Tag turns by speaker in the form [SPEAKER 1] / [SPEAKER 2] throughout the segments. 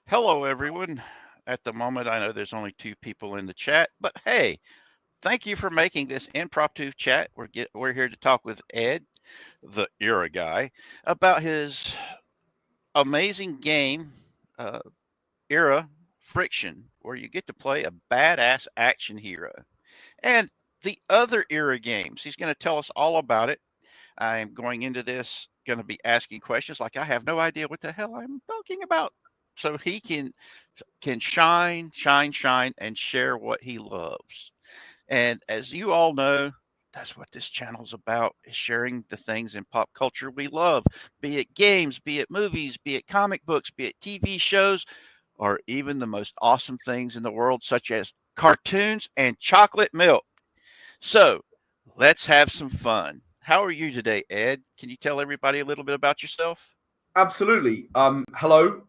[SPEAKER 1] Hello, everyone. At the moment, I know there's only two people in the chat, but hey, thank you for making this impromptu chat. We're here to talk with Ed, the Era guy, about his amazing game, uh, Era Friction, where you get to play a badass action hero, and the other Era games. He's going to tell us all about it. I'm going into this going to be asking questions like I have no idea what the hell I'm talking about. So he can shine, and share what he loves. And as you all know, that's what this channel's about, is sharing the things in pop culture we love, be it games, be it movies, be it comic books, be it TV shows, or even the most awesome things in the world, such as cartoons and chocolate milk. So let's have some fun. How are you today, Ed? Can you tell everybody a little bit about yourself?
[SPEAKER 2] Absolutely. Hello.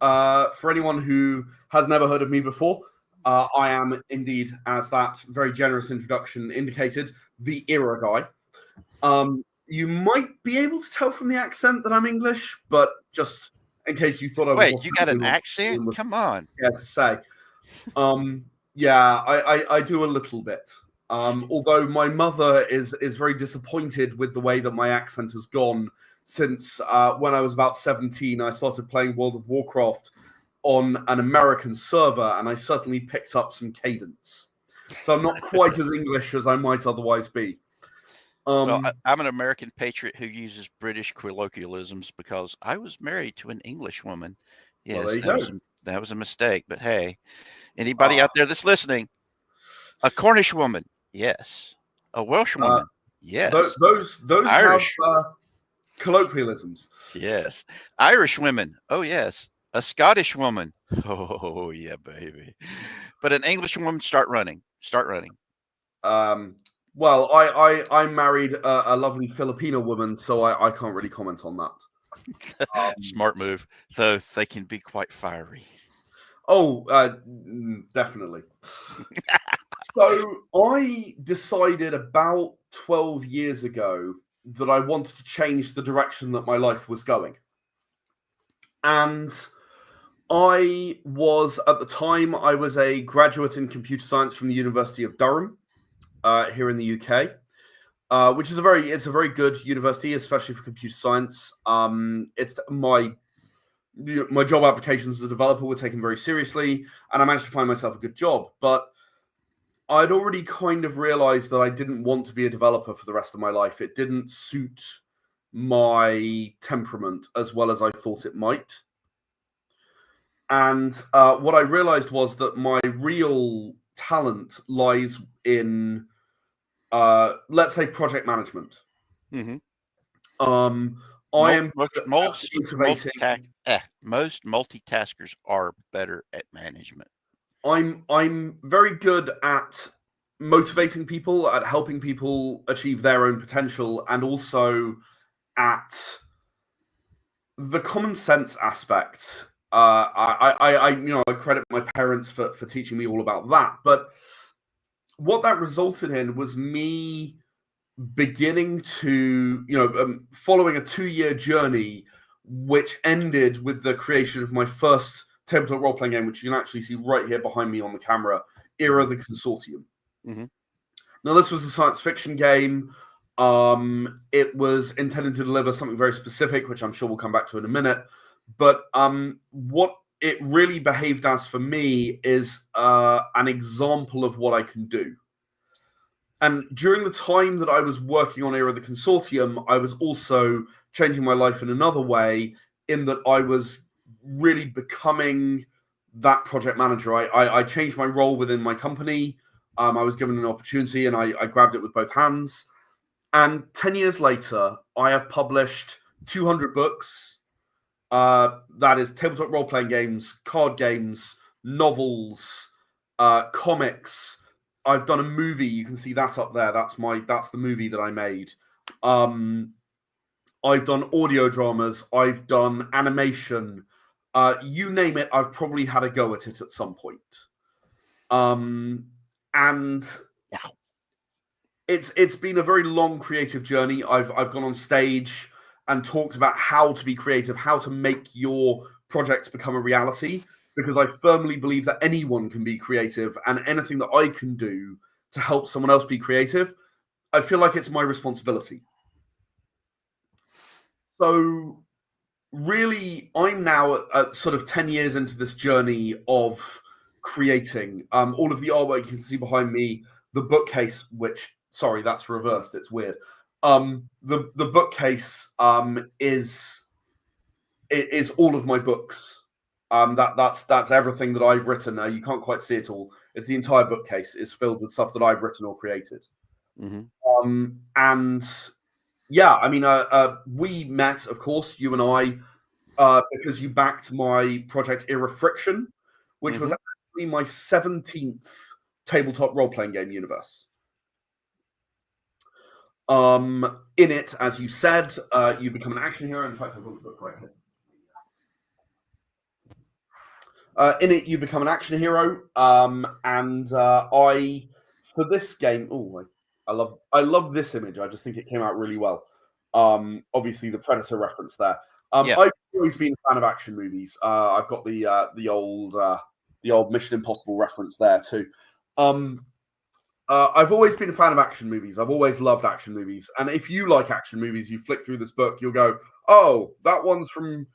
[SPEAKER 2] For anyone who has never heard of me before, I am indeed, as that very generous introduction indicated, the Era guy. You might be able to tell from the accent that I'm English, but just in case you thought I was...
[SPEAKER 1] Wait, you got an accent? Come on.
[SPEAKER 2] Yeah, to say. Yeah, I do a little bit. Although my mother is very disappointed with the way that my accent has gone since when I was about 17, I started playing World of Warcraft on an American server, and I certainly picked up some cadence. So I'm not quite as English as I might otherwise be.
[SPEAKER 1] Well, I'm an American patriot who uses British colloquialisms because I was married to an English woman. Yes,
[SPEAKER 2] well,
[SPEAKER 1] that was a mistake. But hey, anybody out there that's listening, a Cornish woman, yes. A Welsh woman, yes.
[SPEAKER 2] Those
[SPEAKER 1] Irish
[SPEAKER 2] have colloquialisms.
[SPEAKER 1] Yes. Irish women, oh yes. A Scottish woman, oh yeah, baby. But an English woman, start running.
[SPEAKER 2] Well, I married a lovely Filipino woman, so I can't really comment on that.
[SPEAKER 1] Smart move, though they can be quite fiery.
[SPEAKER 2] Oh, definitely. So I decided about 12 years ago that I wanted to change the direction that my life was going. And I was, at the time, I was a graduate in computer science from the University of Durham, here in the UK, which is it's a very good university, especially for computer science. It's my job applications as a developer were taken very seriously, and I managed to find myself a good job. But I'd already kind of realized that I didn't want to be a developer for the rest of my life. It didn't suit my temperament as well as I thought it might. And what I realized was that my real talent lies in, let's say, project management.
[SPEAKER 1] Mm-hmm.
[SPEAKER 2] I am
[SPEAKER 1] most multitaskers are better at management.
[SPEAKER 2] I'm very good at motivating people, at helping people achieve their own potential, and also at the common sense aspect. I credit my parents for teaching me all about that. But what that resulted in was me beginning to, following a 2-year journey, which ended with the creation of my first tabletop role-playing game, which you can actually see right here behind me on the camera, Era the Consortium.
[SPEAKER 1] Mm-hmm.
[SPEAKER 2] Now, this was a science fiction game. It was intended to deliver something very specific, which I'm sure we'll come back to in a minute. But what it really behaved as for me is an example of what I can do. And during the time that I was working on Era the Consortium, I was also changing my life in another way, in that I was really becoming that project manager. I changed my role within my company. I was given an opportunity and I grabbed it with both hands. And 10 years later, I have published 200 books. That is tabletop role-playing games, card games, novels, comics. I've done a movie. You can see that up there. That's the movie that I made. I've done audio dramas. I've done animation. You name it, I've probably had a go at it at some point. And it's been a very long creative journey. I've gone on stage and talked about how to be creative, how to make your projects become a reality. because I firmly believe that anyone can be creative, and anything that I can do to help someone else be creative, I feel like it's my responsibility. So really, I'm now at sort of 10 years into this journey of creating. All of the artwork you can see behind me, the bookcase, which, sorry, that's reversed. It's weird. The bookcase is all of my books. That's everything that I've written. You can't quite see it all. It's the entire bookcase is filled with stuff that I've written or created. And yeah, I mean, we met, of course, you and I, because you backed my project Era Friction, which was actually my 17th tabletop role-playing game universe. In it, as you said, you become an action hero. In fact, I've got the book right here. In it, you become an action hero, and I, for this game, I love this image. I just think it came out really well. Obviously, the Predator reference there.
[SPEAKER 1] Yeah.
[SPEAKER 2] I've always been a fan of action movies. I've got the old Mission Impossible reference there too. I've always been a fan of action movies. I've always loved action movies. And if you like action movies, you flick through this book, you'll go, "Oh, that one's from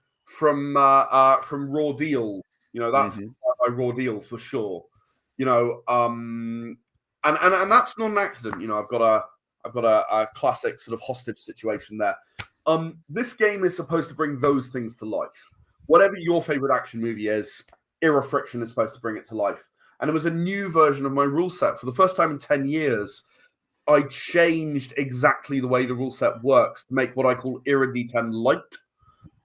[SPEAKER 2] Raw Deal." You know, that's by Raw Deal for sure. You know, and that's not an accident. You know, I've got a classic sort of hostage situation there. This game is supposed to bring those things to life. Whatever your favorite action movie is, Era Friction is supposed to bring it to life. And it was a new version of my rule set. For the first time in 10 years, I changed exactly the way the rule set works to make what I call Era D10 light,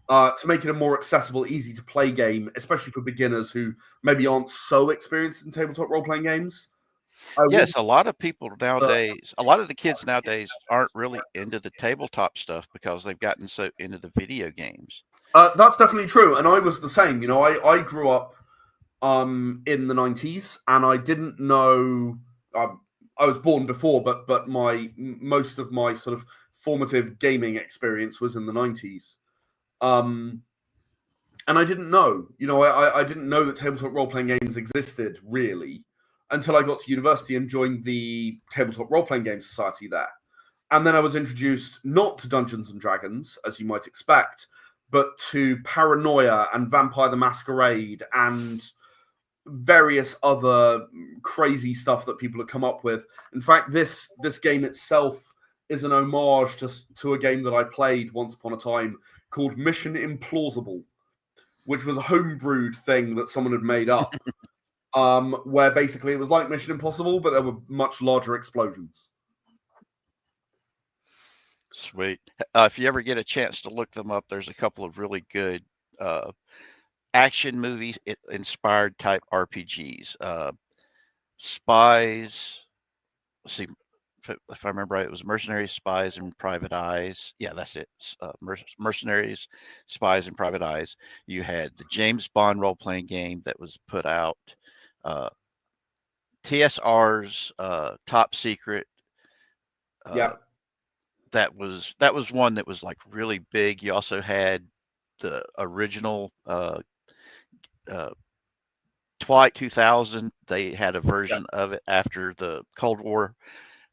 [SPEAKER 2] to make it a more accessible, easy to play game, especially for beginners who maybe aren't so experienced in tabletop role-playing games.
[SPEAKER 1] Yes, a lot of people nowadays, a lot of the kids nowadays aren't really into the tabletop stuff because they've gotten so into the video games.
[SPEAKER 2] That's definitely true. And I was the same. You know, I grew up in the 90s, and I didn't know. I was born before, but most of my sort of formative gaming experience was in the 90s. And I didn't know. You know, I didn't know that tabletop role-playing games existed, really, until I got to university and joined the Tabletop Role-Playing Game Society there. And then I was introduced not to Dungeons and Dragons, as you might expect, but to Paranoia and Vampire the Masquerade and various other crazy stuff that people have come up with. In fact, this game itself is an homage to a game that I played once upon a time called Mission Implausible, which was a homebrewed thing that someone had made up, where basically it was like Mission Impossible, but there were much larger explosions.
[SPEAKER 1] Sweet. If you ever get a chance to look them up, there's a couple of really good action movies inspired type RPGs. Spies. Let's see if I remember right, it was Mercenaries, Spies, and Private Eyes. Yeah, that's it. Mercenaries, Spies, and Private Eyes. You had the James Bond role playing game that was put out. TSR's Top Secret.
[SPEAKER 2] Yeah.
[SPEAKER 1] That was one that was like really big. You also had the original Twilight 2000. They had a version of it after the Cold War.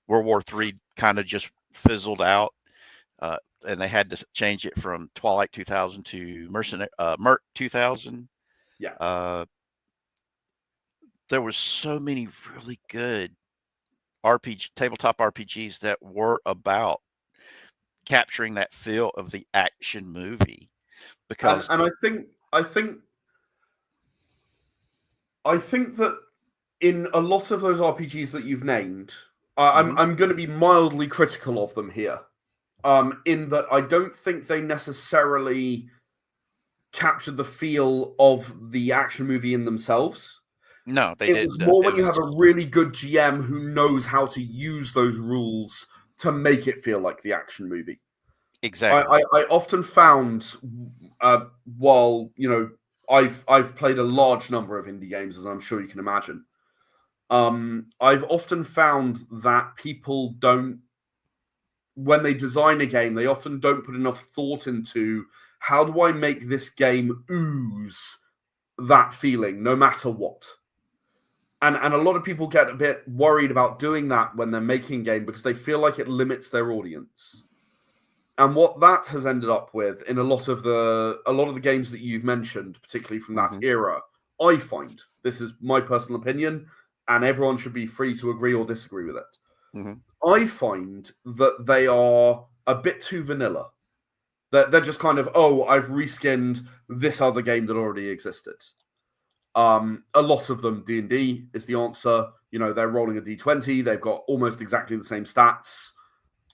[SPEAKER 1] World War III kind of just fizzled out, and they had to change it from Twilight 2000 to Merc 2000.
[SPEAKER 2] Yeah.
[SPEAKER 1] There was so many really good tabletop RPGs that were about capturing that feel of the action movie. Because
[SPEAKER 2] and I think that in a lot of those RPGs that you've named, I'm going to be mildly critical of them here, in that I don't think they necessarily captured the feel of the action movie in themselves.
[SPEAKER 1] No, they
[SPEAKER 2] it
[SPEAKER 1] didn't.
[SPEAKER 2] Was more when you have a really good GM who knows how to use those rules to make it feel like the action movie.
[SPEAKER 1] Exactly.
[SPEAKER 2] I often found, while you know, I've played a large number of indie games, as I'm sure you can imagine. I've often found that people don't, when they design a game, they often don't put enough thought into how do I make this game ooze that feeling no matter what. And a lot of people get a bit worried about doing that when they're making a game because they feel like it limits their audience. And what that has ended up with in a lot of the games that you've mentioned, particularly from that era, I find, this is my personal opinion, and everyone should be free to agree or disagree with it. I find that they are a bit too vanilla. They're just kind of, oh, I've reskinned this other game that already existed. A lot of them, D&D is the answer. You know, they're rolling a D20. They've got almost exactly the same stats.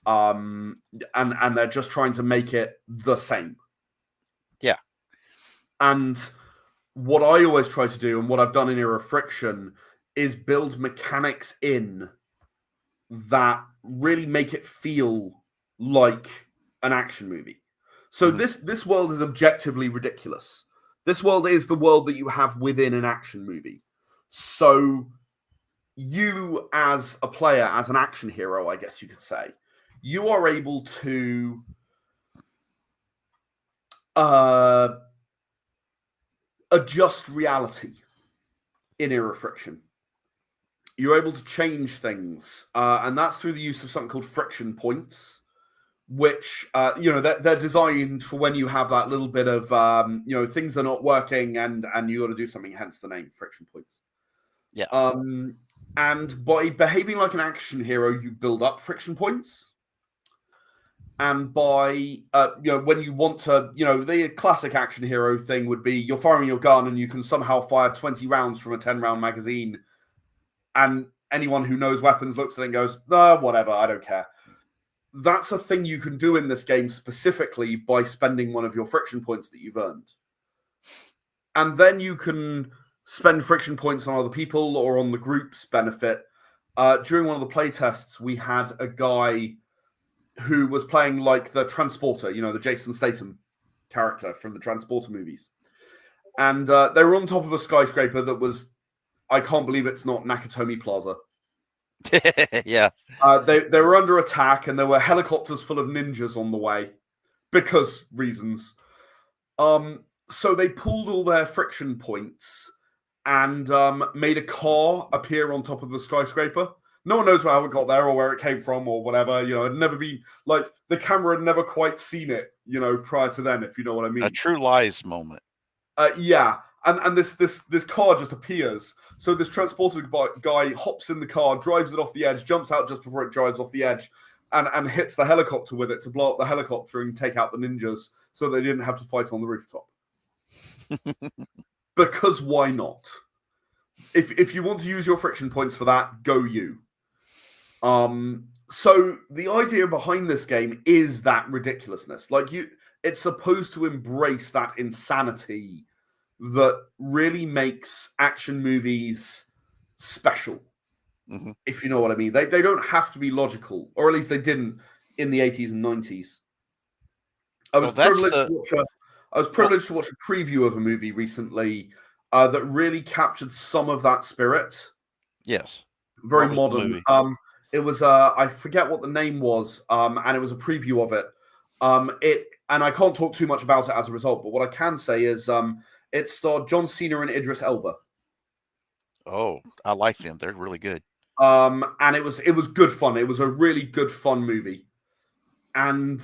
[SPEAKER 2] And they're just trying to make it the same.
[SPEAKER 1] Yeah.
[SPEAKER 2] And what I always try to do, and what I've done in Era of Friction, is build mechanics in that really make it feel like an action movie. So this world is objectively ridiculous. This world is the world that you have within an action movie. So you, as a player, as an action hero, I guess you could say, you are able to adjust reality in Era of Friction. You're able to change things, and that's through the use of something called friction points, which, they're designed for when you have that little bit of, things are not working and you got to do something, hence the name friction points.
[SPEAKER 1] Yeah.
[SPEAKER 2] And by behaving like an action hero, you build up friction points. And by, when you want to, the classic action hero thing would be you're firing your gun and you can somehow fire 20 rounds from a 10-round magazine. And anyone who knows weapons looks at it and goes, whatever, I don't care. That's a thing you can do in this game specifically by spending one of your friction points that you've earned. And then you can spend friction points on other people or on the group's benefit. During one of the playtests, we had a guy who was playing like the Transporter, the Jason Statham character from the Transporter movies. And they were on top of a skyscraper that was, I can't believe it's not Nakatomi Plaza.
[SPEAKER 1] Yeah.
[SPEAKER 2] They were under attack and there were helicopters full of ninjas on the way because reasons. So they pulled all their friction points and made a car appear on top of the skyscraper. No one knows how it got there or where it came from or whatever. It had never been, like, the camera had never quite seen it, prior to then, if you know what I mean.
[SPEAKER 1] A True Lies moment.
[SPEAKER 2] Yeah. And this car just appears. So this transporter guy hops in the car, drives it off the edge, jumps out just before it drives off the edge, and hits the helicopter with it to blow up the helicopter and take out the ninjas so they didn't have to fight on the rooftop. Because why not? If you want to use your friction points for that, go you. So the idea behind this game is that ridiculousness. Like, it's supposed to embrace that insanity that really makes action movies special, if you know what I mean. They don't have to be logical, or at least they didn't in the 80s and 90s. I was privileged to watch a preview of a movie recently that really captured some of that spirit.
[SPEAKER 1] Yes.
[SPEAKER 2] Very modern. It was, I forget what the name was, and it was a preview of it. And I can't talk too much about it as a result, but what I can say is it starred John Cena and Idris Elba.
[SPEAKER 1] Oh, I like them. They're really good.
[SPEAKER 2] And it was good fun. It was a really good fun movie. And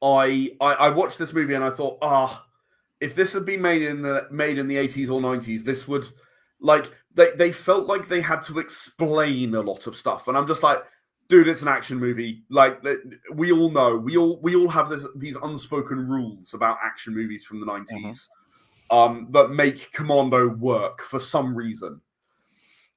[SPEAKER 2] I watched this movie and I thought, if this had been made in the 80s or 90s, this would, like, they felt like they had to explain a lot of stuff. And I'm just like, dude, it's an action movie. Like, we all know, we all have these unspoken rules about action movies from the 90s that make Commando work for some reason.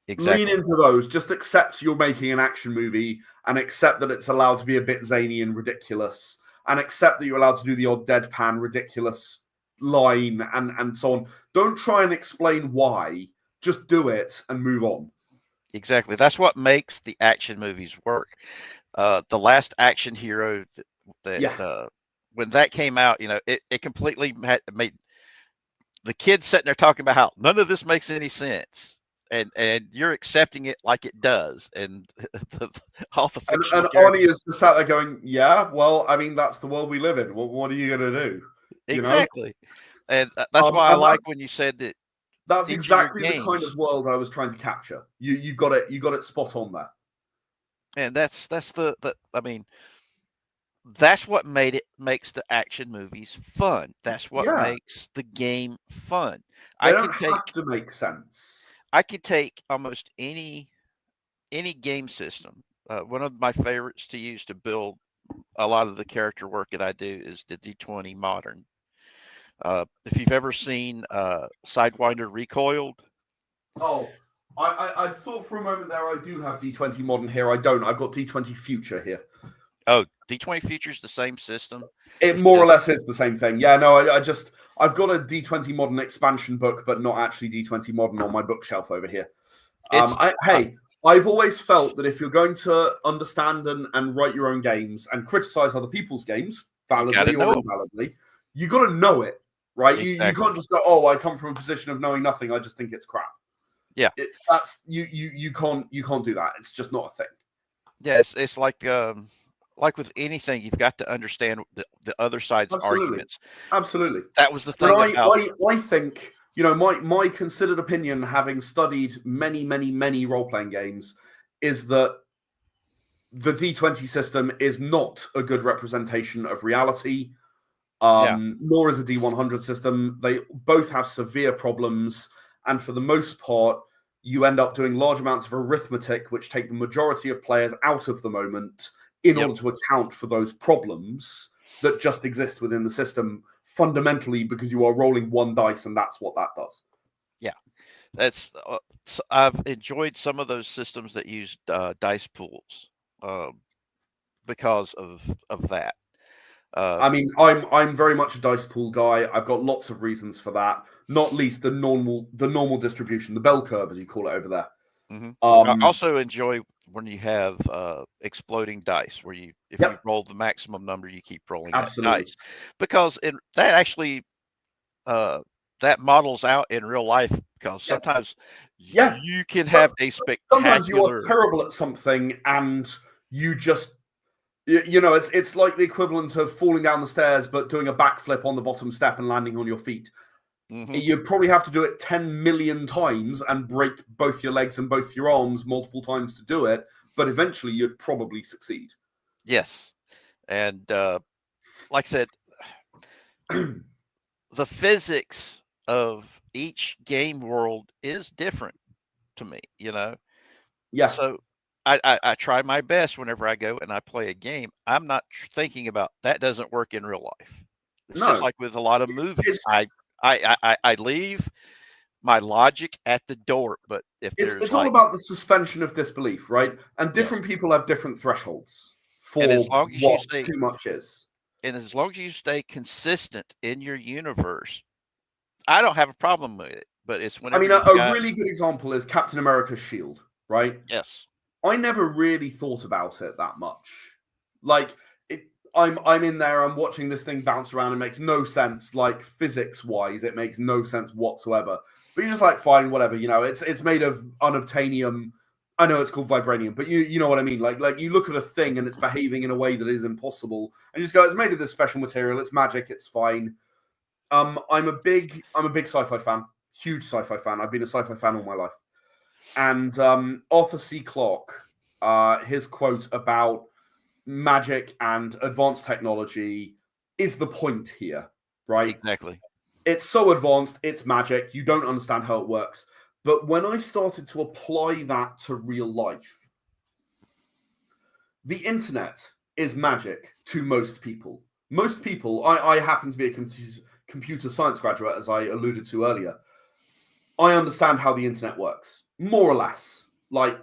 [SPEAKER 2] Exactly. Lean into those. Just accept you're making an action movie and accept that it's allowed to be a bit zany and ridiculous, and accept that you're allowed to do the odd deadpan ridiculous line and so on. Don't try and explain why. Just do it and move on.
[SPEAKER 1] Exactly. That's what makes the action movies work. The last action hero when that came out, it completely made the kids sitting there talking about how none of this makes any sense. And you're accepting it like it does, and all the fictional
[SPEAKER 2] and Arnie is just sat there going, "Yeah, well, I mean, that's the world we live in. What are you going to do?"
[SPEAKER 1] Exactly. And that's why I
[SPEAKER 2] And
[SPEAKER 1] like when you said that
[SPEAKER 2] that's
[SPEAKER 1] each of your
[SPEAKER 2] exactly the kind of
[SPEAKER 1] games,
[SPEAKER 2] world I was trying to capture. You got it spot on there.
[SPEAKER 1] and that's the I mean, that's what makes the action movies fun. That's what
[SPEAKER 2] Yeah,
[SPEAKER 1] makes the game fun.
[SPEAKER 2] they
[SPEAKER 1] I
[SPEAKER 2] don't
[SPEAKER 1] can
[SPEAKER 2] have
[SPEAKER 1] take
[SPEAKER 2] to make sense.
[SPEAKER 1] I could take almost any game system. One of my favorites to use to build a lot of the character work that I do is the D20 Modern. If you've ever seen Sidewinder Recoiled,
[SPEAKER 2] Oh, I thought for a moment there I do have D20 Modern here. I don't. I've got D20 Future here.
[SPEAKER 1] oh, D20 Future's the same system.
[SPEAKER 2] It
[SPEAKER 1] It's
[SPEAKER 2] more or
[SPEAKER 1] just
[SPEAKER 2] less is the same thing. Yeah, no, I've got a D20 Modern expansion book, but not actually D20 Modern on my bookshelf over here.
[SPEAKER 1] it's
[SPEAKER 2] I've always felt that if you're going to understand and write your own games and criticize other people's games,
[SPEAKER 1] you got to
[SPEAKER 2] validly
[SPEAKER 1] know
[SPEAKER 2] or
[SPEAKER 1] them
[SPEAKER 2] invalidly, you got to know it, right? You
[SPEAKER 1] exactly.
[SPEAKER 2] can't just go, oh, I come from a position of knowing nothing. I just think it's crap.
[SPEAKER 1] Yeah,
[SPEAKER 2] That's you can't do that. It's just not a thing.
[SPEAKER 1] yeah. It's like with anything, you've got to understand the other side's
[SPEAKER 2] Absolutely,
[SPEAKER 1] arguments.
[SPEAKER 2] absolutely.
[SPEAKER 1] That was the
[SPEAKER 2] And
[SPEAKER 1] thing about
[SPEAKER 2] I think, my considered opinion, having studied many role-playing games, is that the D20 system is not a good representation of reality,
[SPEAKER 1] yeah,
[SPEAKER 2] nor is a D100 system. They both have severe problems, and for the most part, you end up doing large amounts of arithmetic, which take the majority of players out of the moment in
[SPEAKER 1] yep,
[SPEAKER 2] order to account for those problems that just exist within the system, fundamentally because you are rolling one dice, and that's what that does.
[SPEAKER 1] yeah. That's I've enjoyed some of those systems that use dice pools because of that. Uh,
[SPEAKER 2] I mean, I'm very much a dice pool guy. I've got lots of reasons for that. Not least the normal distribution, the bell curve, as you call it over there.
[SPEAKER 1] mhm. I
[SPEAKER 2] Um,
[SPEAKER 1] also enjoy when you have exploding dice, where if you
[SPEAKER 2] yep,
[SPEAKER 1] roll the maximum number, you keep rolling that
[SPEAKER 2] absolutely.
[SPEAKER 1] dice, because that actually uh, that models out in real life. Because
[SPEAKER 2] Yep,
[SPEAKER 1] sometimes
[SPEAKER 2] yeah.
[SPEAKER 1] you can
[SPEAKER 2] So,
[SPEAKER 1] have a
[SPEAKER 2] sometimes you are
[SPEAKER 1] spectacular.
[SPEAKER 2] terrible at something, and you just it's like the equivalent of falling down the stairs but doing a backflip on the bottom step and landing on your feet.
[SPEAKER 1] Mhm.
[SPEAKER 2] You probably have to do it 10 million times and break both your legs and both your arms multiple times to do it, but eventually you'd probably succeed.
[SPEAKER 1] Yes, and like I said, the physics of each game world is different to me.
[SPEAKER 2] Yeah.
[SPEAKER 1] So I try my best whenever I go and I play a game. I'm not thinking about that doesn't work in real life. It's just
[SPEAKER 2] No.
[SPEAKER 1] like with a lot of movies.
[SPEAKER 2] It's
[SPEAKER 1] I leave my logic at the door, but if there's
[SPEAKER 2] it's all
[SPEAKER 1] like
[SPEAKER 2] about the suspension of disbelief, right? And
[SPEAKER 1] yes,
[SPEAKER 2] different people have different thresholds
[SPEAKER 1] and as
[SPEAKER 2] for
[SPEAKER 1] long as you
[SPEAKER 2] what
[SPEAKER 1] stay
[SPEAKER 2] too much is.
[SPEAKER 1] and as long as you stay consistent in your universe, I don't have a problem with it. But it's
[SPEAKER 2] I
[SPEAKER 1] whenever
[SPEAKER 2] mean,
[SPEAKER 1] you've
[SPEAKER 2] a
[SPEAKER 1] got
[SPEAKER 2] really good example is Captain America's shield, right?
[SPEAKER 1] yes,
[SPEAKER 2] I never really thought about it that much. Like I'm in there, I'm watching this thing bounce around. It makes no sense, like physics wise, it makes no sense whatsoever. But you're just like, fine, whatever. It's made of unobtainium. I know it's called vibranium, but you know what I mean. Like you look at a thing and it's behaving in a way that is impossible, and you just go, it's made of this special material. It's magic. It's fine. I'm a big sci-fi fan, huge sci-fi fan. I've been a sci-fi fan all my life. And Arthur C. Clarke, his quote about magic and advanced technology is the point here, right?
[SPEAKER 1] exactly.
[SPEAKER 2] It's so advanced, it's magic. You don't understand how it works. But when I started to apply that to real life, the internet is magic to most people. Most people, I happen to be a computer science graduate, as I alluded to earlier. I understand how the internet works, more or less. Like,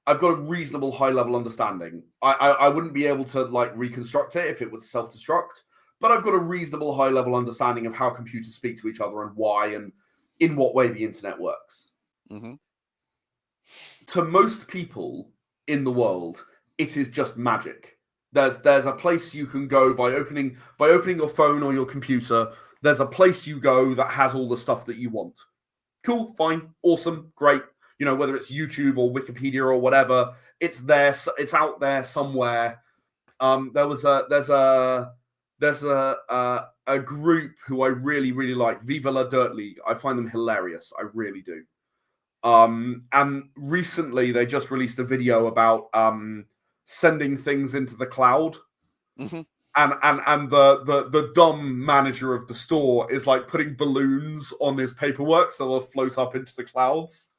[SPEAKER 2] I've got a reasonable high level understanding. I wouldn't be able to like reconstruct it if it was self destruct, but I've got a reasonable high level understanding of how computers speak to each other and why and in what way the internet works.
[SPEAKER 1] Hmm.
[SPEAKER 2] To most people in the world, it is just magic. There's a place you can go by opening your phone or your computer. There's a place you go that has all the stuff that you want. Cool, fine, awesome, great. Whether it's YouTube or Wikipedia or whatever, it's there. It's out there somewhere. There's there's a group who I really, really like, Viva La Dirt League. I find them hilarious. I really do. And recently they just released a video about sending things into the cloud.
[SPEAKER 1] Mm-hmm.
[SPEAKER 2] And the dumb manager of the store is like putting balloons on his paperwork so they'll float up into the clouds.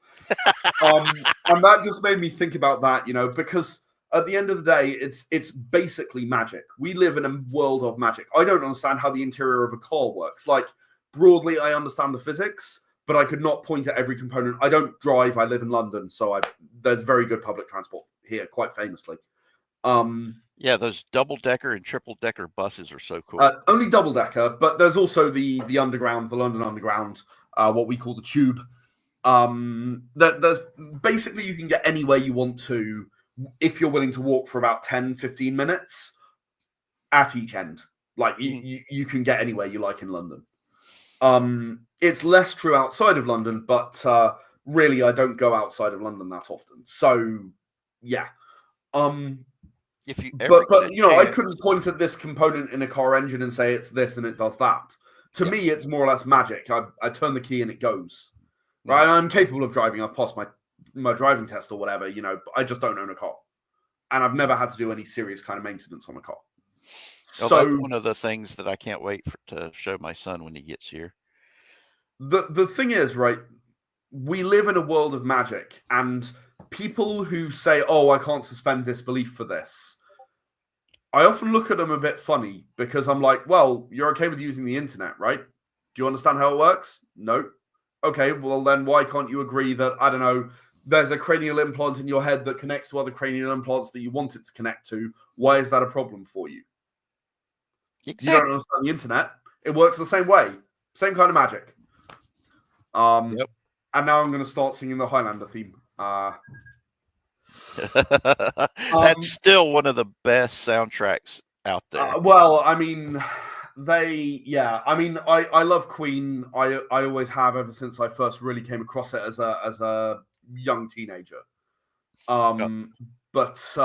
[SPEAKER 2] And that just made me think about that, because at the end of the day, it's basically magic. We live in a world of magic. I don't understand how the interior of a car works. Like, broadly, I understand the physics, but I could not point at every component. I don't drive. I live in London, so there's very good public transport here, quite famously.
[SPEAKER 1] Yeah, those double-decker and triple-decker buses are so cool.
[SPEAKER 2] Only double-decker, but there's also the underground, the London Underground, what we call the Tube. There's basically, you can get anywhere you want to if you're willing to walk for about 10-15 minutes at each end. Like, you can get anywhere you like in London. It's less true outside of London, but really I don't go outside of London that often. So yeah.
[SPEAKER 1] If you ever
[SPEAKER 2] but I couldn't point at this component in a car engine and say it's this and it does that. To me, it's more or less magic. I turn the key and it goes. Right? I'm capable of driving. I've passed my driving test or whatever, but I just don't own a car. And I've never had to do any serious kind of maintenance on a car.
[SPEAKER 1] So that's one of the things that I can't wait to show my son when he gets here.
[SPEAKER 2] The thing is, right, we live in a world of magic, and people who say, oh, I can't suspend disbelief for this, I often look at them a bit funny, because I'm like, well, you're okay with using the internet, right? Do you understand how it works? No. Okay, well then why can't you agree that, I don't know, there's a cranial implant in your head that connects to other cranial implants that you want it to connect to? Why is that a problem for you? Exactly. You don't understand the internet. It works the same way. Same kind of magic.
[SPEAKER 1] Yep.
[SPEAKER 2] And now I'm going to start singing the Highlander theme.
[SPEAKER 1] That's still one of the best soundtracks out there.
[SPEAKER 2] Well, I mean, I love Queen. I always have, ever since I first really came across it as a young teenager. But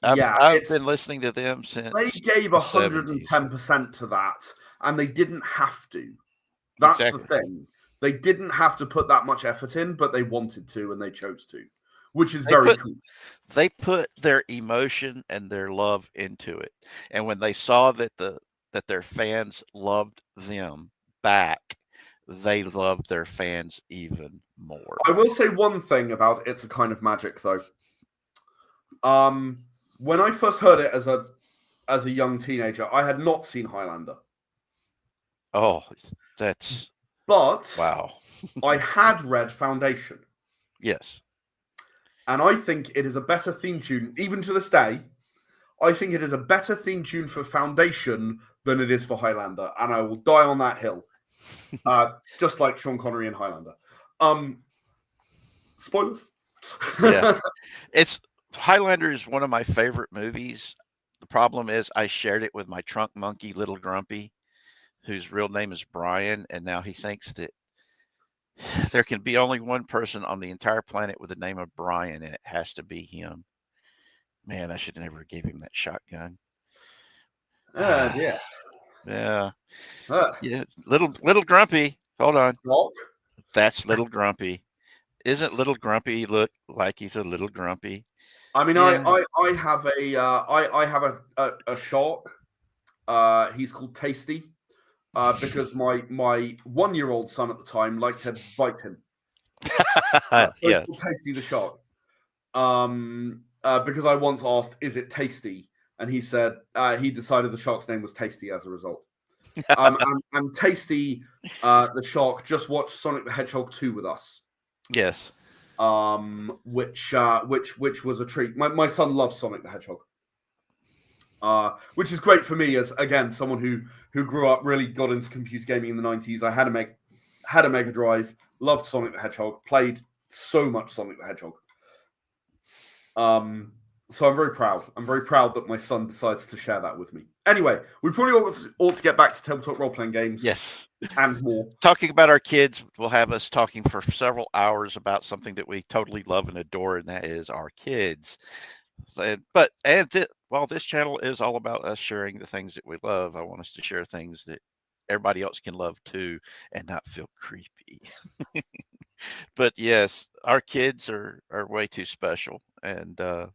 [SPEAKER 1] I've been listening to them since
[SPEAKER 2] they gave 110% to that, and they didn't have to. That's exactly the thing. They didn't have to put that much effort in, but they wanted to, and they chose to, which is very cool.
[SPEAKER 1] They put their emotion and their love into it, and when they saw that their fans loved them back, they loved their fans even more.
[SPEAKER 2] I will say one thing about It's a Kind of Magic, though. When I first heard it as a young teenager, I had not seen Highlander.
[SPEAKER 1] Oh, wow.
[SPEAKER 2] I had read Foundation.
[SPEAKER 1] Yes.
[SPEAKER 2] And I think it is a better theme tune, even to this day. I think it is a better theme tune for Foundation than it is for Highlander. And I will die on that hill. Just like Sean Connery in Highlander. Spoilers.
[SPEAKER 1] Yeah. Highlander is one of my favorite movies. The problem is I shared it with my trunk monkey, Little Grumpy, whose real name is Brian, and now he thinks that there can be only one person on the entire planet with the name of Brian, and it has to be him. Man, I should never give him that shotgun.
[SPEAKER 2] Yeah.
[SPEAKER 1] Yeah. Yeah. Little Grumpy. Hold on.
[SPEAKER 2] What?
[SPEAKER 1] That's Little Grumpy. Isn't Little Grumpy look like he's a little grumpy?
[SPEAKER 2] I mean, yeah. I have a shark. He's called Tasty. Because my 1-year-old son at the time liked to bite him. So yes. Tasty the shark. Because I once asked, is it tasty? And he said he decided the shark's name was Tasty as a result. And Tasty, the shark, just watched Sonic the Hedgehog 2 with us.
[SPEAKER 1] Yes.
[SPEAKER 2] Which was a treat. My son loves Sonic the Hedgehog. Which is great for me as, again, someone who grew up, really got into computer gaming in the 90s. I had a Mega Drive, loved Sonic the Hedgehog, played so much Sonic the Hedgehog. So I'm very proud. I'm very proud that my son decides to share that with me. Anyway, we probably ought to get back to tabletop role-playing games.
[SPEAKER 1] Yes.
[SPEAKER 2] And more.
[SPEAKER 1] Talking about our kids will have us talking for several hours about something that we totally love and adore, and that is our kids. While this channel is all about us sharing the things that we love, I want us to share things that everybody else can love too and not feel creepy. But yes, our kids are way too special, and but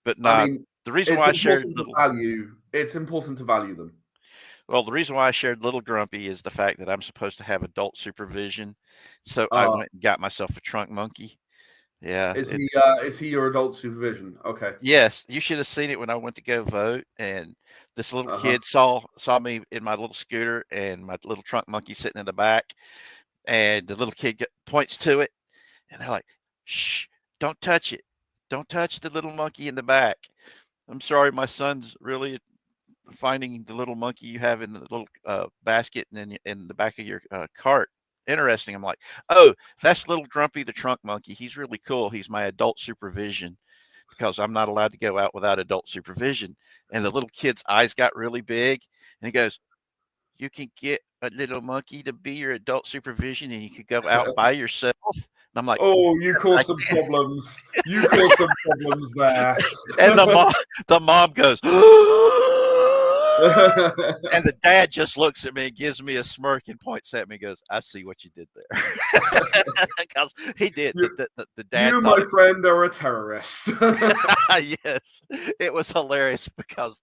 [SPEAKER 2] I
[SPEAKER 1] not
[SPEAKER 2] mean,
[SPEAKER 1] the reason
[SPEAKER 2] it's
[SPEAKER 1] why I shared
[SPEAKER 2] important to
[SPEAKER 1] little.
[SPEAKER 2] value. It's important to value them.
[SPEAKER 1] Well, the reason why I shared Little Grumpy is the fact that I'm supposed to have adult supervision, so I
[SPEAKER 2] Uh,
[SPEAKER 1] went and got myself a trunk monkey. Yeah,
[SPEAKER 2] is
[SPEAKER 1] it.
[SPEAKER 2] he is he your adult supervision? Okay.
[SPEAKER 1] Yes, you should have seen it when I went to go vote, and this little
[SPEAKER 2] Uh-huh.
[SPEAKER 1] kid saw me in my little scooter and my little trunk monkey sitting in the back, and the little kid points to it, and they're like, "Shh, don't touch it. Don't touch the little monkey in the back." I'm sorry, my son's really finding the little monkey you have in the little basket and in the back of your cart interesting. I'm like, oh, that's little Grumpy the trunk monkey. He's really cool. He's my adult supervision because I'm not allowed to go out without adult supervision. And the little kid's eyes got really big, and he goes, "You can get a little monkey to be your adult supervision, and you could go out by yourself." And I'm like,
[SPEAKER 2] Oh, you
[SPEAKER 1] "Yes, I
[SPEAKER 2] caused some
[SPEAKER 1] can."
[SPEAKER 2] problems. You caused some problems there.
[SPEAKER 1] And the mom goes, and the dad just looks at me and gives me a smirk and points at me and goes, "I see what you did there." Because he did.
[SPEAKER 2] you,
[SPEAKER 1] The dad
[SPEAKER 2] you,
[SPEAKER 1] thought
[SPEAKER 2] my
[SPEAKER 1] it.
[SPEAKER 2] friend, are a terrorist.
[SPEAKER 1] Yes, it was hilarious because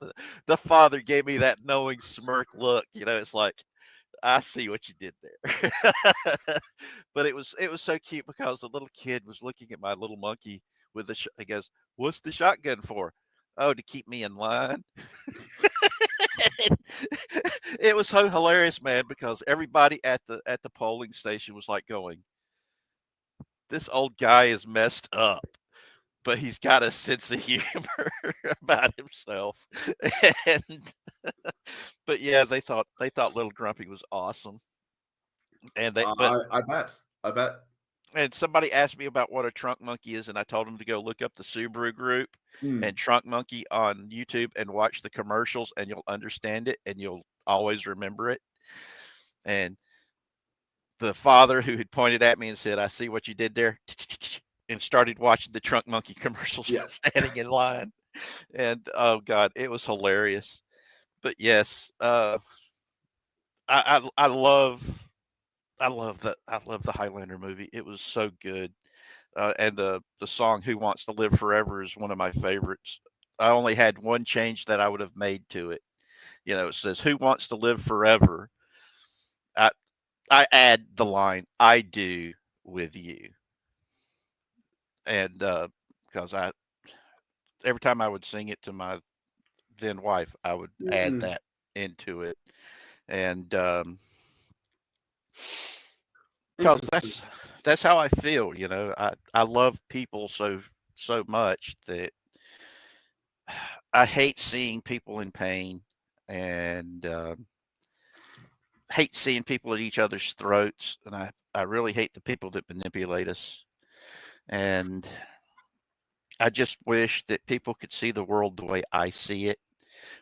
[SPEAKER 1] the father gave me that knowing smirk look. It's like, I see what you did there. But it was so cute because the little kid was looking at my little monkey with he goes, "What's the shotgun for?" "Oh, to keep me in line." It was so hilarious, man, because everybody at the polling station was like going, "This old guy is messed up, but he's got a sense of humor about himself." And but yeah, they thought Little Grumpy was awesome. And they but
[SPEAKER 2] I bet. I bet.
[SPEAKER 1] and somebody asked me about what a trunk monkey is, and I told them to go look up the Subaru group and
[SPEAKER 2] Mm.
[SPEAKER 1] trunk monkey on YouTube and watch the commercials, and you'll understand it and you'll always remember it. And the father who had pointed at me and said, "I see what you did there," and started watching the trunk monkey commercials
[SPEAKER 2] Yeah.
[SPEAKER 1] standing in line. And oh god, it was hilarious. But yes, I love the Highlander movie. It was so good. And the song "Who Wants to Live Forever" is one of my favorites. I only had one change that I would have made to it. It says "Who wants to live forever." I I add the line "I do" with you, and because I every time I would sing it to my then wife, I would add
[SPEAKER 2] Mm.
[SPEAKER 1] that into it, and because
[SPEAKER 2] Interesting.
[SPEAKER 1] that's how I feel. I love people so much that I hate seeing people in pain, and hate seeing people at each other's throats, and I really hate the people that manipulate us. And I just wish that people could see the world the way I see it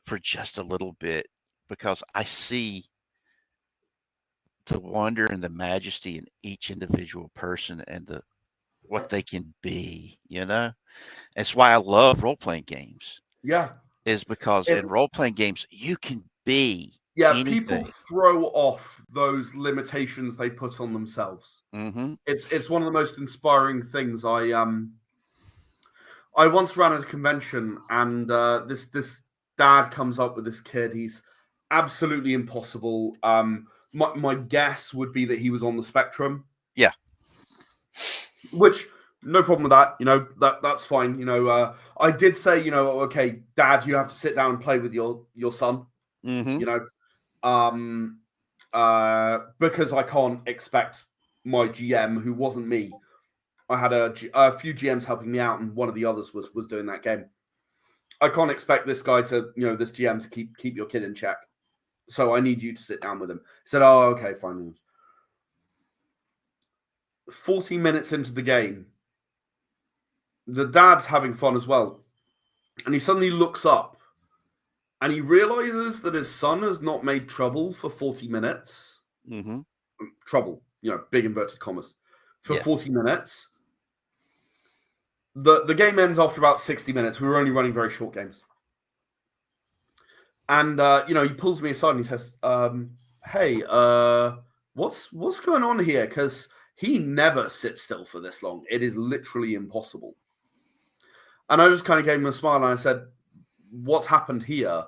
[SPEAKER 1] for just a little bit, because I see the wonder and the majesty in each individual person and what they can be. That's why I love role playing games,
[SPEAKER 2] Yeah.
[SPEAKER 1] is because
[SPEAKER 2] It,
[SPEAKER 1] in role playing games you can be
[SPEAKER 2] yeah. People
[SPEAKER 1] anything.
[SPEAKER 2] throw off those limitations they put on themselves.
[SPEAKER 1] Hmm.
[SPEAKER 2] It's one of the most inspiring things. I once ran at a convention, and this dad comes up with this kid. He's absolutely impossible. My guess would be that he was on the spectrum,
[SPEAKER 1] Yeah.
[SPEAKER 2] which no problem with that. That's fine. I did say, okay, Dad, you have to sit down and play with your son.
[SPEAKER 1] Hmm.
[SPEAKER 2] You know, because I can't expect my GM, who wasn't me. I had a few GMs helping me out, and one of the others was doing that game. I can't expect this guy to, this GM to keep your kid in check. So I need you to sit down with him. He said, "Oh, okay, fine." 40 minutes into the game, the dad's having fun as well. And he suddenly looks up and he realizes that his son has not made trouble for 40 minutes.
[SPEAKER 1] Hmm.
[SPEAKER 2] Trouble, big inverted commas, for
[SPEAKER 1] Yes.
[SPEAKER 2] 40 minutes. The game ends after about 60 minutes. We were only running very short games. And he pulls me aside and he says, "Hey, what's going on here? Because he never sits still for this long. It is literally impossible." And I just kind of gave him a smile and I said, "What's happened here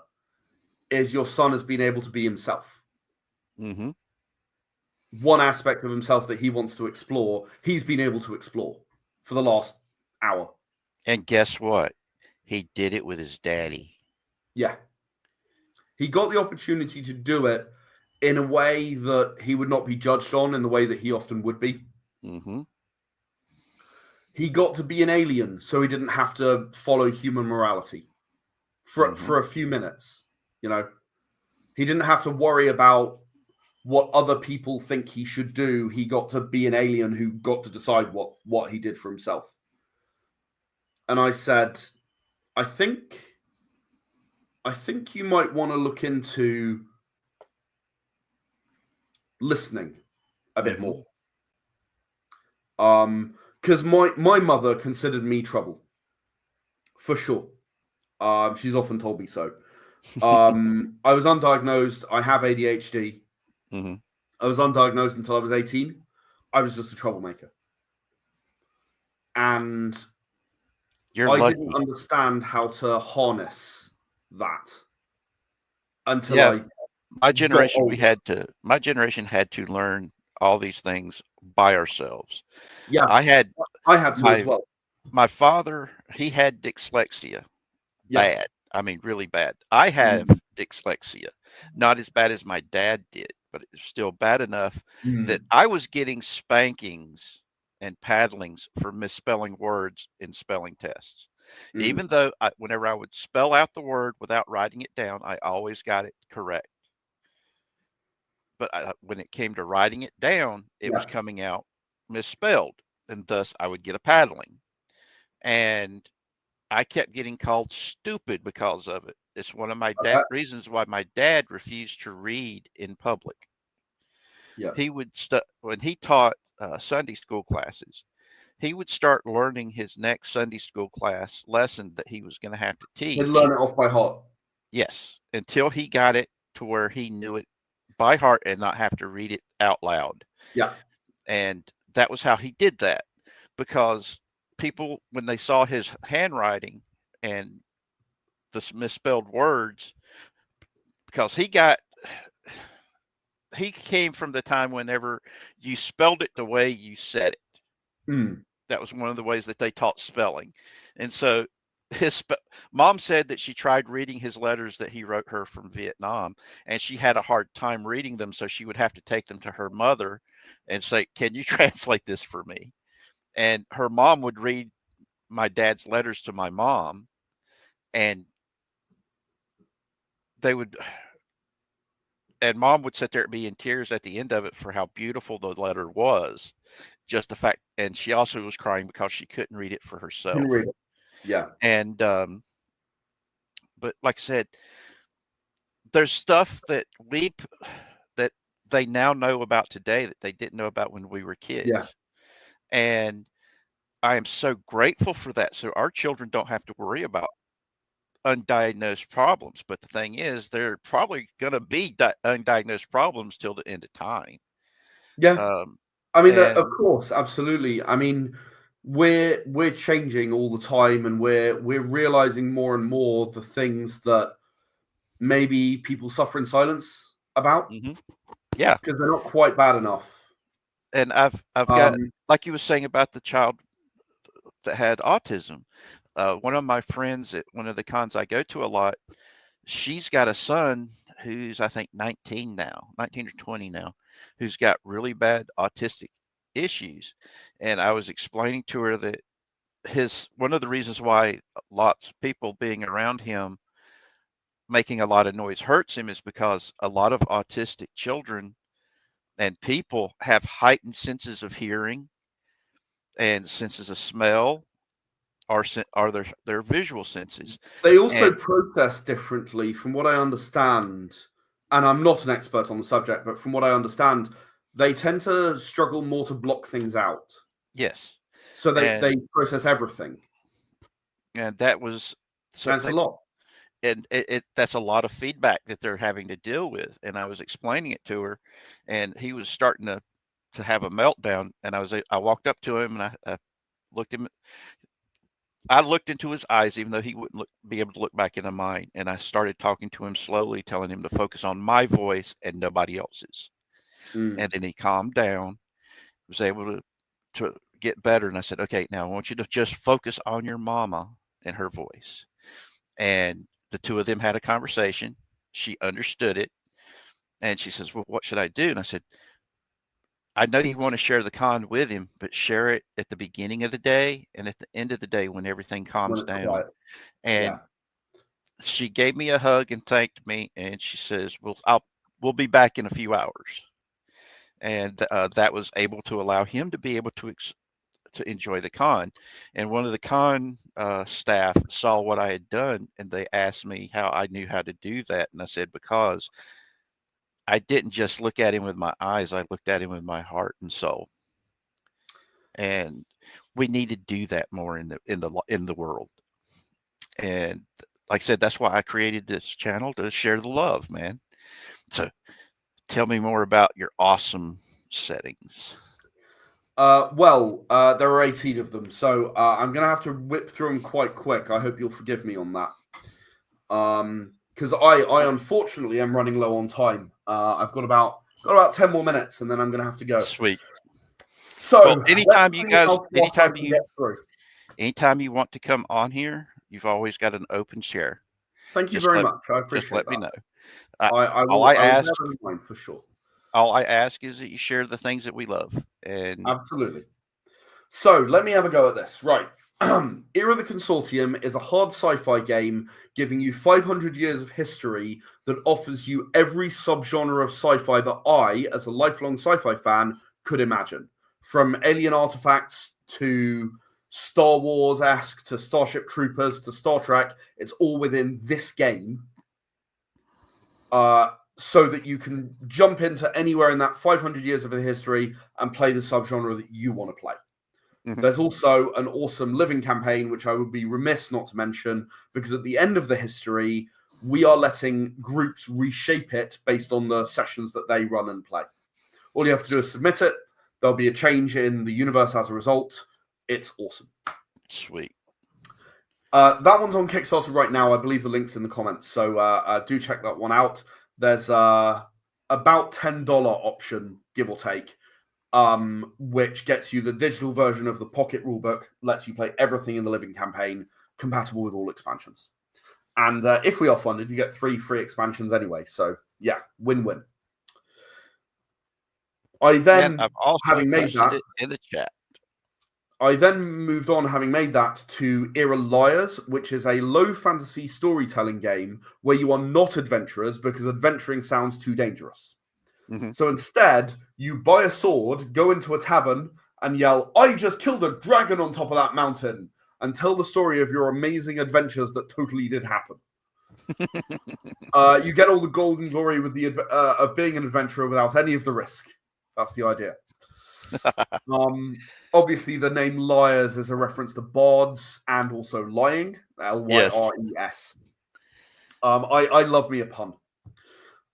[SPEAKER 2] is your son has been able to be himself.
[SPEAKER 1] Mm-hmm.
[SPEAKER 2] One aspect of himself that he wants to explore, he's been able to explore for the last hour."
[SPEAKER 1] And guess what? He did it with his daddy.
[SPEAKER 2] Yeah. He got the opportunity to do it in a way that he would not be judged on in the way that he often would be.
[SPEAKER 1] Mm-hmm.
[SPEAKER 2] He got to be an alien, so he didn't have to follow human morality for a few minutes. He didn't have to worry about what other people think he should do. He got to be an alien who got to decide what he did for himself. And I said, I think you might want to look into listening a bit more. Because my mother considered me trouble, for sure. She's often told me so. I was undiagnosed. I have ADHD.
[SPEAKER 1] Mm-hmm.
[SPEAKER 2] I was undiagnosed until I was 18. I was just a troublemaker. And I didn't understand how to harness that until
[SPEAKER 1] my generation had to learn all these things by ourselves.
[SPEAKER 2] Yeah,
[SPEAKER 1] I had
[SPEAKER 2] to as well.
[SPEAKER 1] My father, he had dyslexia.
[SPEAKER 2] Yeah.
[SPEAKER 1] Bad. I mean, really bad. I have dyslexia. Not as bad as my dad did, but it was still bad enough that I was getting spankings and paddlings for misspelling words in spelling tests. Even though whenever I would spell out the word without writing it down, I always got it correct. But when it came to writing it down, it was coming out misspelled, and thus I would get a paddling. And I kept getting called stupid because of it. It's one of my reasons why my dad refused to read in public.
[SPEAKER 2] Yeah.
[SPEAKER 1] He would when he taught Sunday school classes, he would start learning his next Sunday school class lesson that he was going to have to teach.
[SPEAKER 2] He'd learn it off by heart.
[SPEAKER 1] Yes, until he got it to where he knew it by heart and not have to read it out loud.
[SPEAKER 2] Yeah.
[SPEAKER 1] And that was how he did that, because people, when they saw his handwriting and the misspelled words, because he came from the time whenever you spelled it the way you said it. That was one of the ways that they taught spelling. And so his mom said that she tried reading his letters that he wrote her from Vietnam, and she had a hard time reading them. So she would have to take them to her mother and say, "Can you translate this for me?" And her mom would read my dad's letters to my mom, and mom would sit there and be in tears at the end of it for how beautiful the letter was. Just the fact, and she also was crying because she couldn't read it for herself.
[SPEAKER 2] Yeah.
[SPEAKER 1] And but like I said, there's stuff that they now know about today that they didn't know about when we were kids.
[SPEAKER 2] Yeah.
[SPEAKER 1] And I am so grateful for that. So our children don't have to worry about undiagnosed problems. But the thing is, they're probably going to be undiagnosed problems till the end of time.
[SPEAKER 2] Yeah. I mean, of course, absolutely. I mean, we're changing all the time, and we're realizing more and more the things that maybe people suffer in silence about.
[SPEAKER 1] Yeah,
[SPEAKER 2] because they're not quite bad enough.
[SPEAKER 1] And I've got, like you were saying about the child that had autism. One of my friends at one of the cons I go to a lot, she's got a son who's, I think, 19 or 20 now, who's got really bad autistic issues. And I was explaining to her that one of the reasons why lots of people being around him making a lot of noise hurts him is because a lot of autistic children and people have heightened senses of hearing and senses of smell, are their visual senses.
[SPEAKER 2] They also process differently, from what I understand. And I'm not an expert on the subject, but from what I understand, they tend to struggle more to block things out.
[SPEAKER 1] Yes.
[SPEAKER 2] So they process everything.
[SPEAKER 1] And that was so
[SPEAKER 2] Thanks a lot.
[SPEAKER 1] and that's a lot of feedback that they're having to deal with. And I was explaining it to her, and he was starting to have a meltdown. And I walked up to him and I looked him. I looked into his eyes, even though he wouldn't be able to look back into mine. And I started talking to him slowly, telling him to focus on my voice and nobody else's. And then he calmed down, was able to get better. And I said, okay, now I want you to just focus on your mama and her voice. And the two of them had a conversation. She understood it. And she says, well, what should I do? And I said, I know you want to share the con with him, but share it at the beginning of the day and at the end of the day when everything calms
[SPEAKER 2] When it's
[SPEAKER 1] down.
[SPEAKER 2] quiet.
[SPEAKER 1] And
[SPEAKER 2] Yeah.
[SPEAKER 1] she gave me a hug and thanked me. And she says, well, we'll be back in a few hours. And that was able to allow him to be able to enjoy the con. And one of the con staff saw what I had done, and they asked me how I knew how to do that. And I said, because I didn't just look at him with my eyes, I looked at him with my heart and soul. And we need to do that more in the world. And like I said, that's why I created this channel, to share the love, man. So tell me more about your awesome settings.
[SPEAKER 2] Well, there are 18 of them, so I'm going to have to whip through them quite quick. I hope you'll forgive me on that. Because I unfortunately am running low on time. I've got about 10 more minutes, and then I'm going to have to go.
[SPEAKER 1] Sweet.
[SPEAKER 2] So
[SPEAKER 1] well, anytime you want to come on here, you've always got an open share.
[SPEAKER 2] Thank you very much. I appreciate
[SPEAKER 1] Just let
[SPEAKER 2] that.
[SPEAKER 1] me know.
[SPEAKER 2] I will
[SPEAKER 1] ask,
[SPEAKER 2] never mind for sure.
[SPEAKER 1] All I ask is that you share the things that we love. And
[SPEAKER 2] absolutely. So let me have a go at this. Right. Era of the Consortium is a hard sci-fi game giving you 500 years of history that offers you every subgenre of sci-fi that I, as a lifelong sci-fi fan, could imagine. From alien artifacts to Star Wars-esque to Starship Troopers to Star Trek, it's all within this game. So that you can jump into anywhere in that 500 years of the history and play the subgenre that you want to play. Mm-hmm. There's also an awesome living campaign, which I would be remiss not to mention, because at the end of the history, we are letting groups reshape it based on the sessions that they run and play. All you have to do is submit it. There'll be a change in the universe as a result. It's awesome.
[SPEAKER 1] Sweet.
[SPEAKER 2] That one's on Kickstarter right now. I believe the link's in the comments, so do check that one out. There's about $10 option, give or take, which gets you the digital version of the Pocket Rulebook, lets you play everything in the living campaign, compatible with all expansions. And if we are funded, you get 3 free expansions anyway. So, yeah, win-win. I've also having made that
[SPEAKER 1] in the chat.
[SPEAKER 2] I then moved on, having made that, to Era Liars, which is a low fantasy storytelling game where you are not adventurers because adventuring sounds too dangerous. Mm-hmm. So instead, you buy a sword, go into a tavern, and yell, "I just killed a dragon on top of that mountain," and tell the story of your amazing adventures that totally did happen. You get all the golden glory with the of being an adventurer without any of the risk. That's the idea. Obviously, the name Liars is a reference to bards and also lying. Lyres. I love me a pun.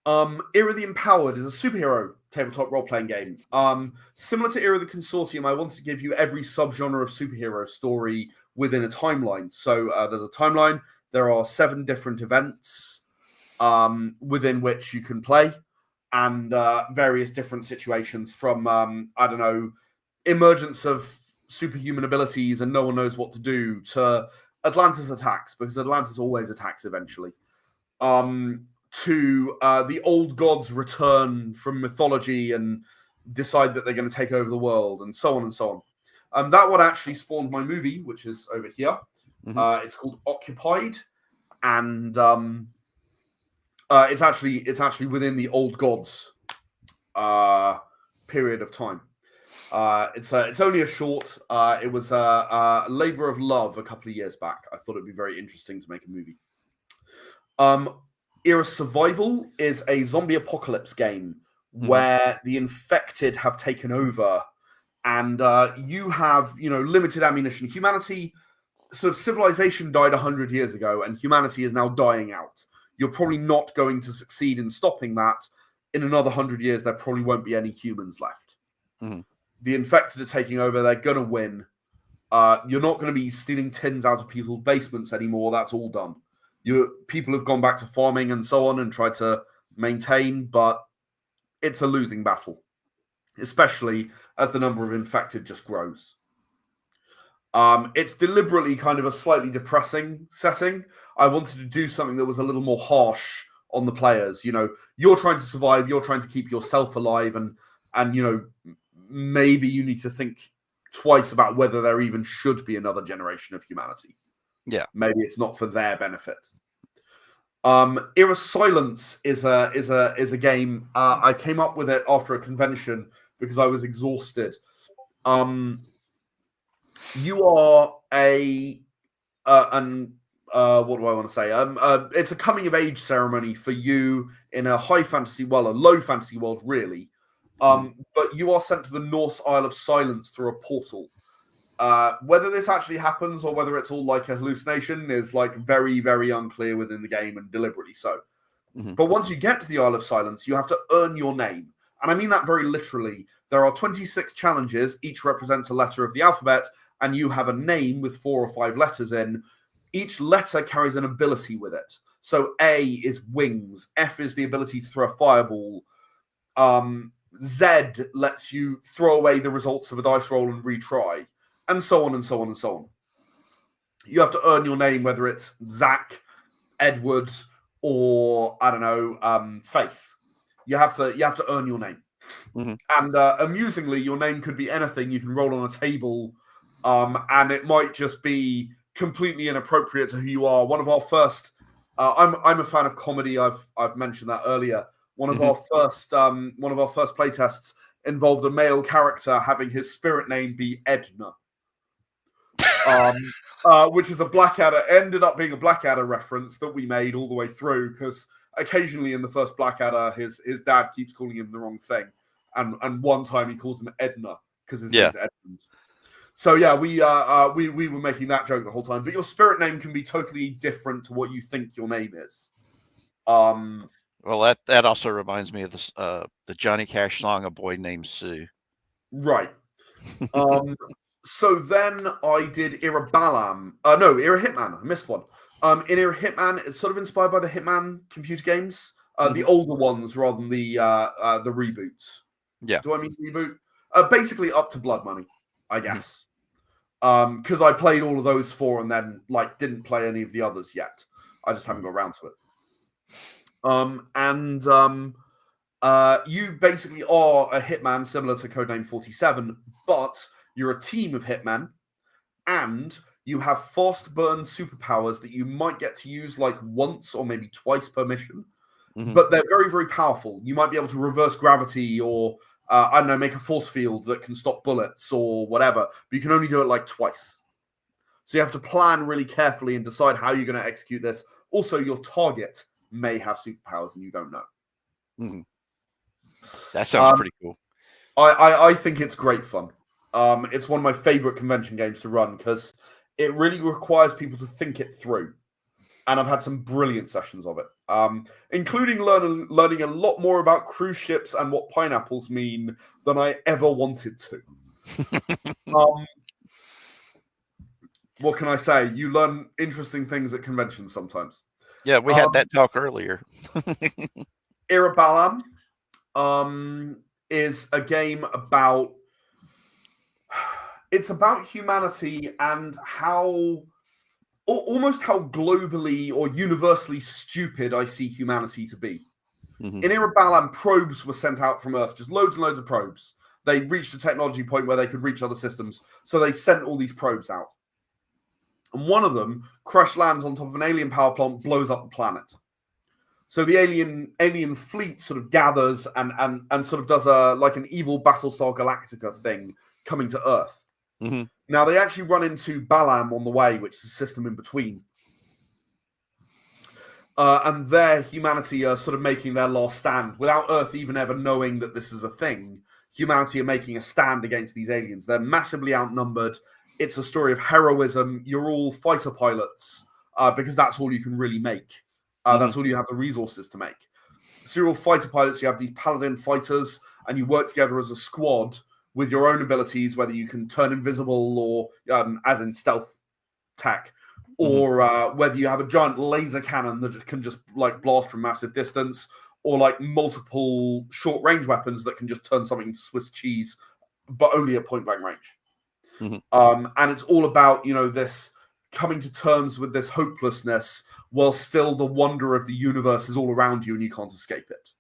[SPEAKER 2] Era the Empowered is a superhero tabletop role-playing game. Similar to Era the Consortium, I want to give you every subgenre of superhero story within a timeline. So there's a timeline. There are 7 different events within which you can play, and various different situations from, emergence of superhuman abilities and no one knows what to do, to Atlantis attacks, because Atlantis always attacks eventually, to the old gods return from mythology and decide that they're going to take over the world, and so on and so on. That one actually spawned my movie, which is over here. Mm-hmm. It's called Occupied, and it's actually within the old gods period of time. It's only a short. It was a labor of love a couple of years back. I thought it'd be very interesting to make a movie. Era Survival is a zombie apocalypse game where the infected have taken over, and you have limited ammunition. Humanity sort of civilization died 100 years ago and humanity is now dying out. You're probably not going to succeed in stopping that. In another 100 years, there probably won't be any humans left.
[SPEAKER 1] Mm-hmm.
[SPEAKER 2] The infected are taking over. They're going to win. You're not going to be stealing tins out of people's basements anymore. That's all done. People have gone back to farming and so on and tried to maintain, but it's a losing battle, especially as the number of infected just grows. It's deliberately kind of a slightly depressing setting. I wanted to do something that was a little more harsh on the players. You know, you're trying to survive, you're trying to keep yourself alive, and you know, maybe you need to think twice about whether there even should be another generation of humanity.
[SPEAKER 1] Yeah,
[SPEAKER 2] maybe it's not for their benefit. Era Silence is a game. I came up with it after a convention because I was exhausted. You are what do I want to say? It's a coming of age ceremony for you in a high fantasy, well, a low fantasy world, really. But you are sent to the Norse Isle of Silence through a portal. Whether this actually happens or whether it's all like a hallucination is like very, very unclear within the game, and deliberately so.
[SPEAKER 1] Mm-hmm.
[SPEAKER 2] But once you get to the Isle of Silence, you have to earn your name. And I mean that very literally. There are 26 challenges, each represents a letter of the alphabet, and you have a name with 4 or 5 letters in. Each letter carries an ability with it. So A is wings, F is the ability to throw a fireball, Z lets you throw away the results of a dice roll and retry, and so on and so on and so on. You have to earn your name, whether it's Zach, Edward, or I don't know, Faith. You have to earn your name.
[SPEAKER 1] Mm-hmm.
[SPEAKER 2] And amusingly, your name could be anything. You can roll on a table, and it might just be completely inappropriate to who you are. One of our first, I'm a fan of comedy. I've mentioned that earlier. One of our first playtests involved a male character having his spirit name be Edna, which is a Blackadder. Ended up being a Blackadder reference that we made all the way through, because occasionally in the first Blackadder, his dad keeps calling him the wrong thing, and one time he calls him Edna because his name's Edmund. So yeah, we were making that joke the whole time. But your spirit name can be totally different to what you think your name is.
[SPEAKER 1] Well, that also reminds me of the Johnny Cash song "A Boy Named Sue."
[SPEAKER 2] Right. So then I did Era Hitman. I missed one. In Era Hitman, it's sort of inspired by the Hitman computer games, the older ones rather than the reboots.
[SPEAKER 1] Yeah.
[SPEAKER 2] Do I mean reboot? Basically, up to Blood Money, I guess. Because I played all of those 4 and then didn't play any of the others yet. I just haven't got around to it. You basically are a hitman similar to Codename 47, but you're a team of hitmen, and you have fast burn superpowers that you might get to use once or maybe twice per mission, but they're very, very powerful. You might be able to reverse gravity or, I don't know, make a force field that can stop bullets or whatever, but you can only do it twice. So you have to plan really carefully and decide how you're going to execute this. Also, your target may have superpowers and you don't know.
[SPEAKER 1] Mm-hmm. That sounds pretty cool.
[SPEAKER 2] I think it's great fun. It's one of my favorite convention games to run because it really requires people to think it through. And I've had some brilliant sessions of it, including learning a lot more about cruise ships and what pineapples mean than I ever wanted to. What can I say? You learn interesting things at conventions sometimes.
[SPEAKER 1] Yeah, we had that talk earlier.
[SPEAKER 2] Era Balam is a game about... It's about humanity and almost how globally or universally stupid I see humanity to be. In Era Balam, probes were sent out from Earth, just loads and loads of probes. They reached a technology point where they could reach other systems, so they sent all these probes out. And one of them crash lands on top of an alien power plant, blows up the planet. So the alien fleet sort of gathers and sort of does an evil Battlestar Galactica thing coming to Earth. Now they actually run into Balam on the way, which is a system in between. And there humanity are sort of making their last stand without Earth even ever knowing that this is a thing. Humanity are making a stand against these aliens. They're massively outnumbered. It's a story of heroism. You're all fighter pilots because that's all you can really make. That's all you have the resources to make. So you're all fighter pilots. You have these paladin fighters, and you work together as a squad with your own abilities, whether you can turn invisible or, as in stealth tech, or whether you have a giant laser cannon that can just like blast from massive distance, or like multiple short range weapons that can just turn something into Swiss cheese, but only at point blank range. And it's all about, this coming to terms with this hopelessness while still the wonder of the universe is all around you and you can't escape it.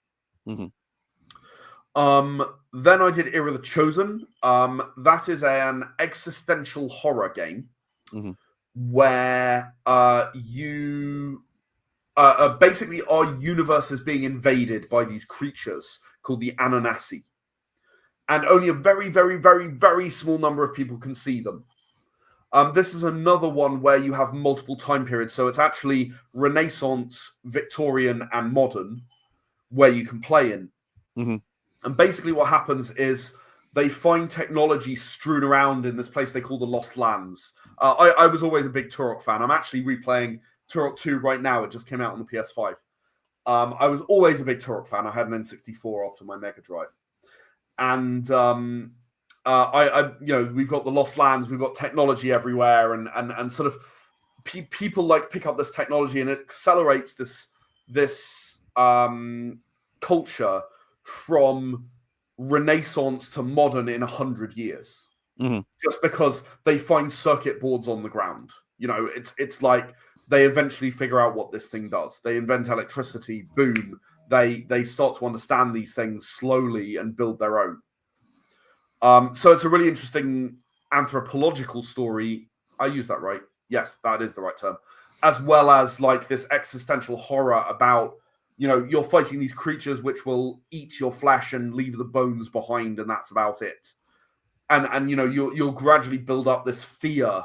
[SPEAKER 2] Then I did Era the Chosen. That is an existential horror game where you basically our universe is being invaded by these creatures called the Anunnaki. And only a very, very, very, very small number of people can see them. This is another one where you have multiple time periods. So it's actually Renaissance, Victorian, and modern where you can play in. And basically what happens is they find technology strewn around in this place they call the Lost Lands. I was always a big Turok fan. I'm actually replaying Turok 2 right now. It just came out on the PS5. I was always a big Turok fan. I had an N64 after my Mega Drive. And we've got the Lost Lands, we've got technology everywhere, and sort of people like pick up this technology, and it accelerates this culture from Renaissance to modern in 100 years, just because they find circuit boards on the ground. It's like they eventually figure out what this thing does. They invent electricity. Boom. They start to understand these things slowly and build their own. So it's a really interesting anthropological story. I use that right? Yes, that is the right term. As well as like this existential horror about, you're fighting these creatures which will eat your flesh and leave the bones behind, and that's about it. And you'll gradually build up this fear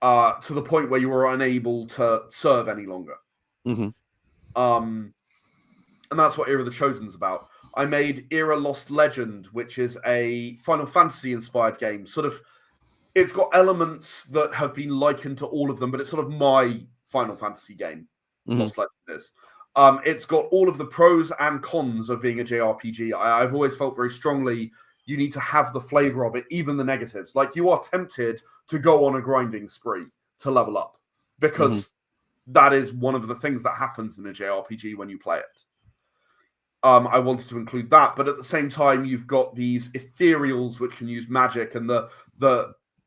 [SPEAKER 2] to the point where you are unable to serve any longer. And that's what Era the Chosen's about. I made Era Lost Legend, which is a Final Fantasy inspired game. It's got elements that have been likened to all of them, but it's sort of my Final Fantasy game. Lost Legend is. It's got all of the pros and cons of being a JRPG. I've always felt very strongly you need to have the flavor of it, even the negatives. Like, you are tempted to go on a grinding spree to level up, because that is one of the things that happens in a JRPG when you play it. I wanted to include that, but at the same time, you've got these ethereals which can use magic, and the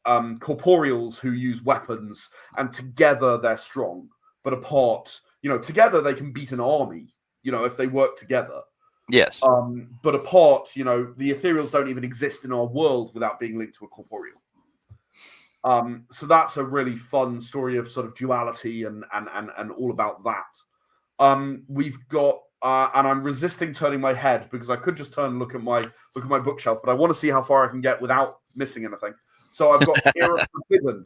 [SPEAKER 2] corporeals who use weapons, and together they're strong, but apart, together they can beat an army, if they work together.
[SPEAKER 1] Yes.
[SPEAKER 2] But apart, the ethereals don't even exist in our world without being linked to a corporeal. So that's a really fun story of sort of duality and all about that. We've got and I'm resisting turning my head because I could just turn and look at my bookshelf, but I want to see how far I can get without missing anything. So I've got Era Forbidden.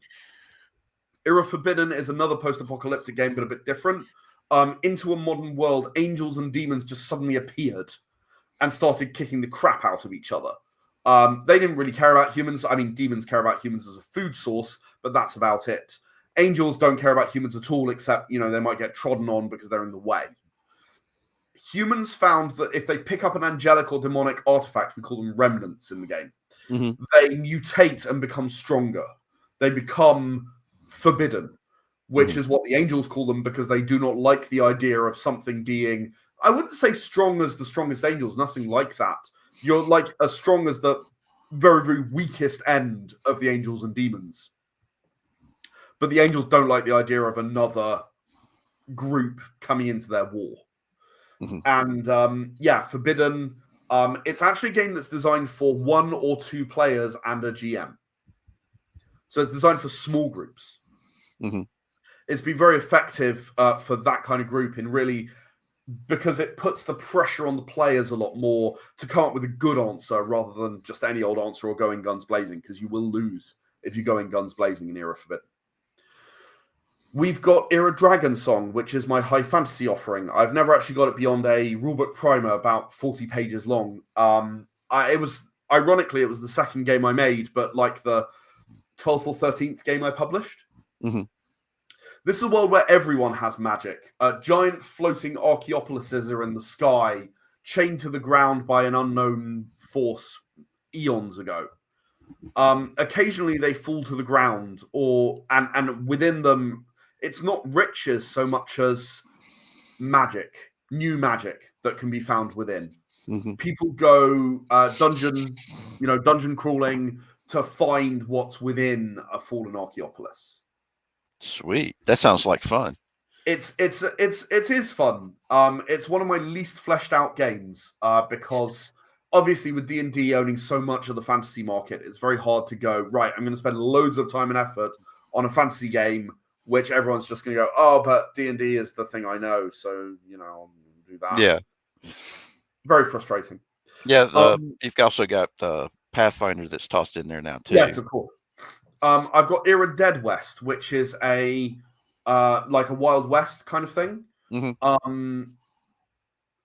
[SPEAKER 2] Era Forbidden is another post-apocalyptic game, but a bit different. Into a modern world, angels and demons just suddenly appeared and started kicking the crap out of each other. They didn't really care about humans. I mean, demons care about humans as a food source, but that's about it. Angels don't care about humans at all, except, they might get trodden on because they're in the way. Humans found that if they pick up an angelic or demonic artifact, we call them remnants in the game, they mutate and become stronger. They become forbidden, which is what the angels call them, because they do not like the idea of something being, I wouldn't say strong as the strongest angels, nothing like that. You're like as strong as the very, very weakest end of the angels and demons. But the angels don't like the idea of another group coming into their war. And Forbidden. It's actually a game that's designed for 1 or 2 players and a GM. So it's designed for small groups. It's been very effective for that kind of group in really, because it puts the pressure on the players a lot more to come up with a good answer rather than just any old answer or going guns blazing, because you will lose if you go in guns blazing in Era Forbidden. We've got Era Dragonsong, which is my high fantasy offering. I've never actually got it beyond a rulebook primer about 40 pages long. Ironically, it was the second game I made, but like the 12th or 13th game I published.
[SPEAKER 1] Mm-hmm.
[SPEAKER 2] This is a world where everyone has magic. Giant floating Archaeopolises are in the sky, chained to the ground by an unknown force eons ago. Occasionally they fall to the ground, and within them, it's not riches so much as magic, new magic that can be found within.
[SPEAKER 1] Mm-hmm.
[SPEAKER 2] People go dungeon crawling to find what's within a fallen Archaeopolis.
[SPEAKER 1] Sweet. That sounds like fun.
[SPEAKER 2] It is fun. It's one of my least fleshed out games because obviously with D&D owning so much of the fantasy market, it's very hard to go, right, I'm going to spend loads of time and effort on a fantasy game, which everyone's just going to go, oh, but D&D is the thing I know, so, I'll do that.
[SPEAKER 1] Yeah.
[SPEAKER 2] Very frustrating.
[SPEAKER 1] Yeah, you've also got Pathfinder that's tossed in there now, too.
[SPEAKER 2] Yes, of course. I've got Era Dead West, which is a like a Wild West kind of thing.
[SPEAKER 1] Mm-hmm.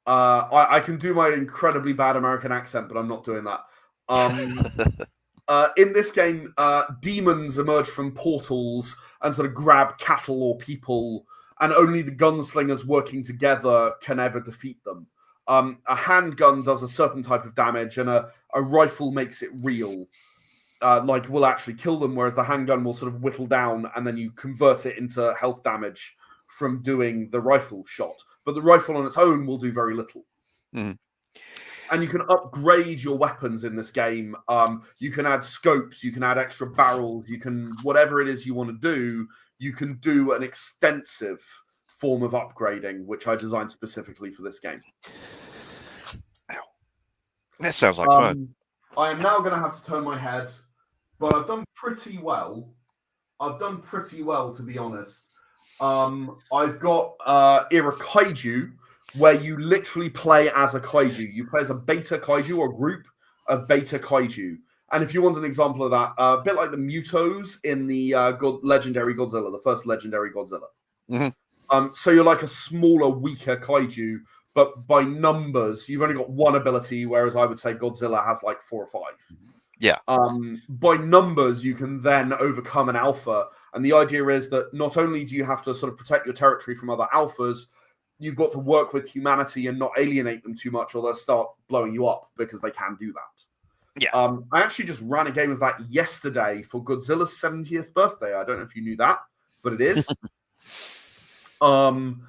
[SPEAKER 2] I can do my incredibly bad American accent, but I'm not doing that. In this game, demons emerge from portals and sort of grab cattle or people, and only the gunslingers working together can ever defeat them. A handgun does a certain type of damage, and a rifle makes it real. Like will actually kill them, whereas the handgun will sort of whittle down, and then you convert it into health damage from doing the rifle shot. But the rifle on its own will do very little.
[SPEAKER 1] Mm.
[SPEAKER 2] And you can upgrade your weapons in this game. You can add scopes, you can add extra barrels, you can, whatever it is you want to do, you can do an extensive form of upgrading, which I designed specifically for this game.
[SPEAKER 1] That sounds like fun.
[SPEAKER 2] I am now going to have to turn my head, but I've done pretty well. To be honest. I've got Era Kaiju, where you literally play as a kaiju. You play as a beta kaiju or group of beta kaiju. And if you want an example of that, a bit like the Mutos in the Legendary Godzilla, the first Legendary Godzilla.
[SPEAKER 1] Mm-hmm.
[SPEAKER 2] So you're like a smaller, weaker kaiju, but by numbers, you've only got one ability, whereas I would say Godzilla has like 4 or 5.
[SPEAKER 1] Yeah.
[SPEAKER 2] By numbers, you can then overcome an alpha. And the idea is that not only do you have to sort of protect your territory from other alphas, you've got to work with humanity and not alienate them too much, or they'll start blowing you up, because they can do that.
[SPEAKER 1] Yeah.
[SPEAKER 2] I actually just ran a game of that yesterday for Godzilla's 70th birthday. I don't know if you knew that, but it is. And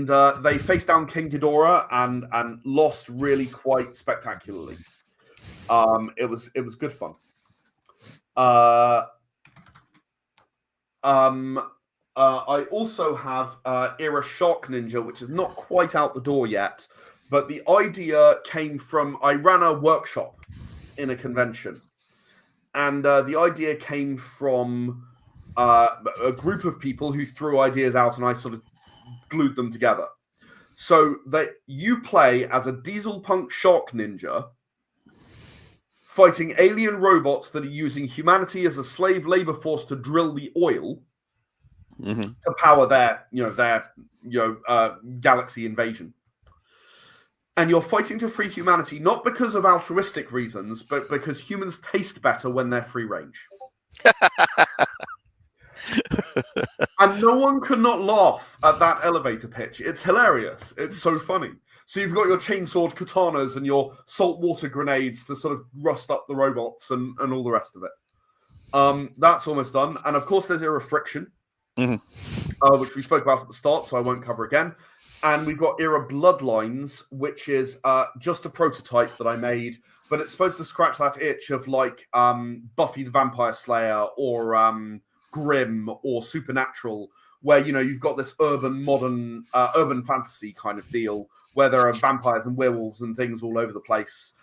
[SPEAKER 2] they faced down King Ghidorah and lost really quite spectacularly. It was good fun. I also have Era Shark Ninja, which is not quite out the door yet, but the idea came from, I ran a workshop in a convention, and the idea came from a group of people who threw ideas out, and I sort of glued them together. So that you play as a diesel punk shark ninja fighting alien robots that are using humanity as a slave labor force to drill the oil to power their galaxy invasion. And you're fighting to free humanity, not because of altruistic reasons, but because humans taste better when they're free range. And no one could not laugh at that elevator pitch. It's hilarious. It's so funny. So you've got your chainsawed katanas and your saltwater grenades to sort of rust up the robots and all the rest of it. That's almost done. And of course, there's Era Friction, which we spoke about at the start, so I won't cover again. And we've got Era Bloodlines, which is just a prototype that I made, but it's supposed to scratch that itch of like Buffy the Vampire Slayer or Grimm or Supernatural, where you've got this urban fantasy kind of deal where there are vampires and werewolves and things all over the place,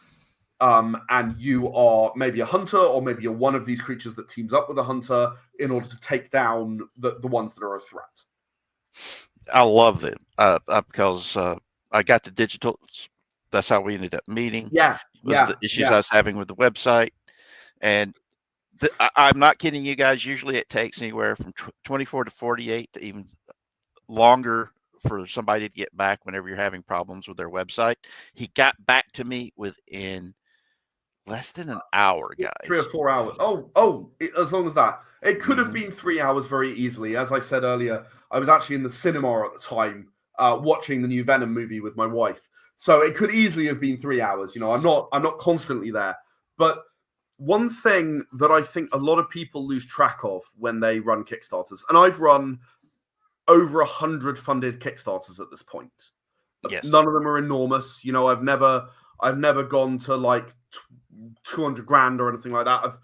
[SPEAKER 2] and you are maybe a hunter, or maybe you're one of these creatures that teams up with a hunter in order to take down the ones that are a threat.
[SPEAKER 1] I love them because I got the digital. That's how we ended up meeting. The issues I was having with the website, and I'm not kidding you guys. Usually it takes anywhere from 24 to 48 to even longer for somebody to get back whenever you're having problems with their website. He got back to me within Less than an hour,
[SPEAKER 2] 3 or
[SPEAKER 1] guys.
[SPEAKER 2] 4 hours. As long as that. It could have been 3 hours very easily. As I said earlier, I was actually in the cinema at the time, watching the new Venom movie with my wife. So it could easily have been 3 hours. I'm not constantly there. But one thing that I think a lot of people lose track of when they run Kickstarters, and I've run over 100 funded Kickstarters at this point.
[SPEAKER 1] Yes.
[SPEAKER 2] None of them are enormous. I've never gone to like 200 grand or anything like that.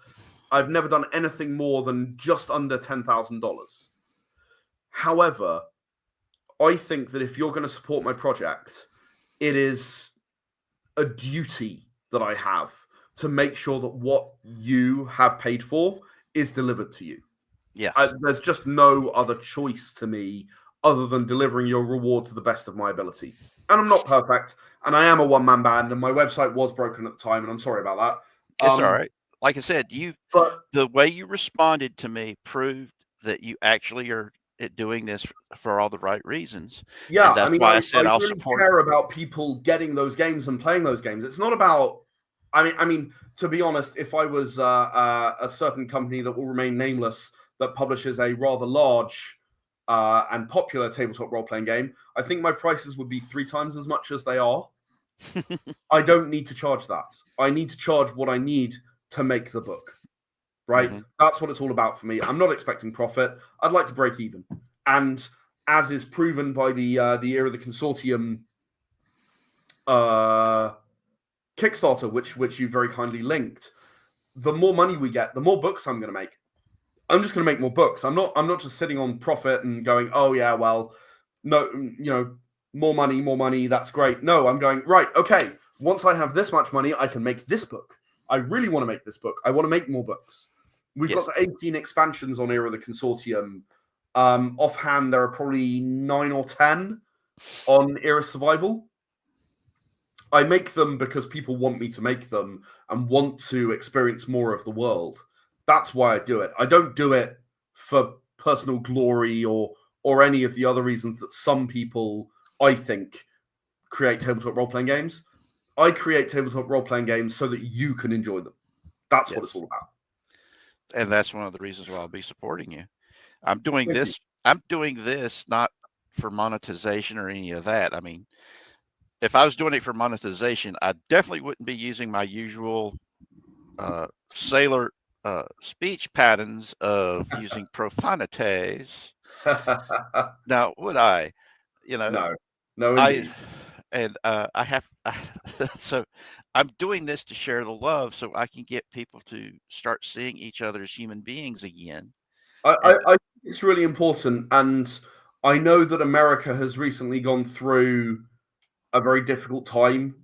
[SPEAKER 2] I've never done anything more than just under $10,000. However, I think that if you're going to support my project, it is a duty that I have to make sure that what you have paid for is delivered to you.
[SPEAKER 1] Yeah.
[SPEAKER 2] There's just no other choice to me other than delivering your reward to the best of my ability. And I'm not perfect, and I am a one-man band, and my website was broken at the time, and I'm sorry about that.
[SPEAKER 1] It's all right. Like I said,
[SPEAKER 2] But
[SPEAKER 1] the way you responded to me proved that you actually are doing this for all the right reasons.
[SPEAKER 2] yeah,
[SPEAKER 1] And that's why I said I'll
[SPEAKER 2] really
[SPEAKER 1] support.
[SPEAKER 2] care about people getting those games and playing those games. It's not about. I mean, to be honest, if I was a certain company that will remain nameless that publishes a rather large and popular tabletop role-playing game, I think my prices would be 3 times as much as they are. I don't need to charge that. I need to charge what I need to make the book. Right? That's what it's all about for me. I'm not expecting profit. I'd like to break even. And as is proven by the Era of the Consortium Kickstarter, which you very kindly linked, the more money we get, the more books I'm going to make. I'm just going to make more books. I'm not just sitting on profit and going, oh yeah, well, no, more money, that's great. No, I'm going, right, okay, once I have this much money, I can make this book. I really want to make this book. I want to make more books. We've got 18 expansions on Era of the Consortium. Offhand, there are probably 9 or 10 on Era Survival. I make them because people want me to make them and want to experience more of the world. That's why I do it. I don't do it for personal glory or any of the other reasons that some people, I think, create tabletop role-playing games. I create tabletop role-playing games so that you can enjoy them. That's what it's all about.
[SPEAKER 1] And that's one of the reasons why I'll be supporting you. I'm doing this. I'm doing this not for monetization or any of that. I mean, if I was doing it for monetization, I definitely wouldn't be using my usual sailor speech patterns of using profanities. Now, would I?
[SPEAKER 2] No, indeed.
[SPEAKER 1] I have so I'm doing this to share the love so I can get people to start seeing each other as human beings again.
[SPEAKER 2] I think it's really important, and I know that America has recently gone through a very difficult time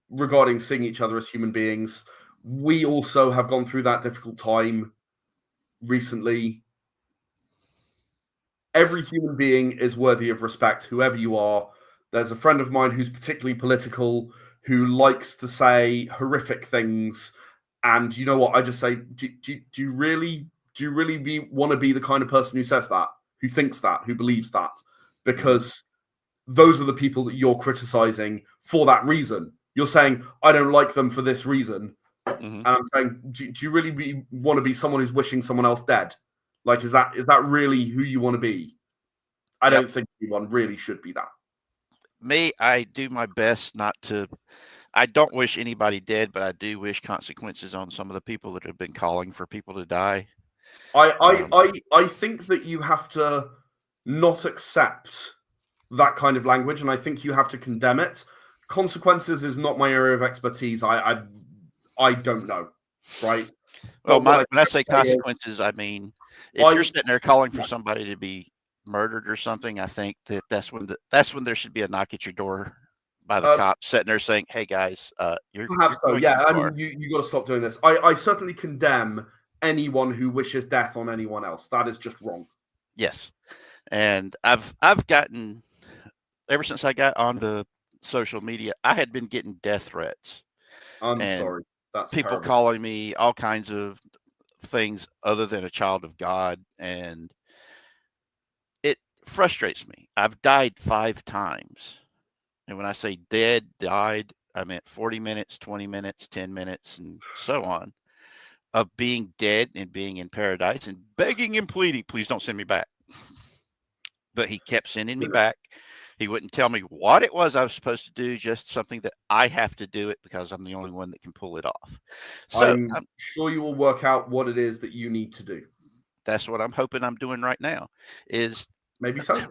[SPEAKER 2] regarding seeing each other as human beings. We also have gone through that difficult time recently. Every human being is worthy of respect, whoever you are. There's a friend of mine who's particularly political, who likes to say horrific things. And you know what? I just say, do you really want to be the kind of person who says that, who thinks that, who believes that? Because those are the people that you're criticizing for that reason. You're saying, I don't like them for this reason. And I'm saying, do you really want to be someone who's wishing someone else dead? Like, is that really who you want to be? I don't think anyone really should be that.
[SPEAKER 1] Me, I do my best not to. I don't wish anybody dead, but I do wish consequences on some of the people that have been calling for people to die.
[SPEAKER 2] I think that you have to not accept that kind of language, and I think you have to condemn it. Consequences is not my area of expertise. I don't know, right?
[SPEAKER 1] Well, when I say consequences, I mean if you're sitting there calling for somebody to be murdered or something, I think that's when there should be a knock at your door by the cops sitting there saying, "Hey guys, you're
[SPEAKER 2] perhaps so."
[SPEAKER 1] going
[SPEAKER 2] Yeah,
[SPEAKER 1] too
[SPEAKER 2] I
[SPEAKER 1] far."
[SPEAKER 2] mean, you got to stop doing this. I certainly condemn anyone who wishes death on anyone else. That is just wrong.
[SPEAKER 1] Yes, and I've gotten ever since I got onto social media, I had been getting death threats.
[SPEAKER 2] I'm sorry. That's
[SPEAKER 1] people
[SPEAKER 2] terrible.
[SPEAKER 1] calling me all kinds of things other than a child of God, and it frustrates me. I've died 5 times, and when I say dead, died, I meant 40 minutes, 20 minutes, 10 minutes, and so on, of being dead and being in paradise and begging and pleading, please don't send me back. But he kept sending me back. He wouldn't tell me what it was I was supposed to do, just something that I have to do it because I'm the only one that can pull it off. So
[SPEAKER 2] I'm sure you will work out what it is that you need to do.
[SPEAKER 1] that's what I'm hoping I'm doing right now is
[SPEAKER 2] Maybe so.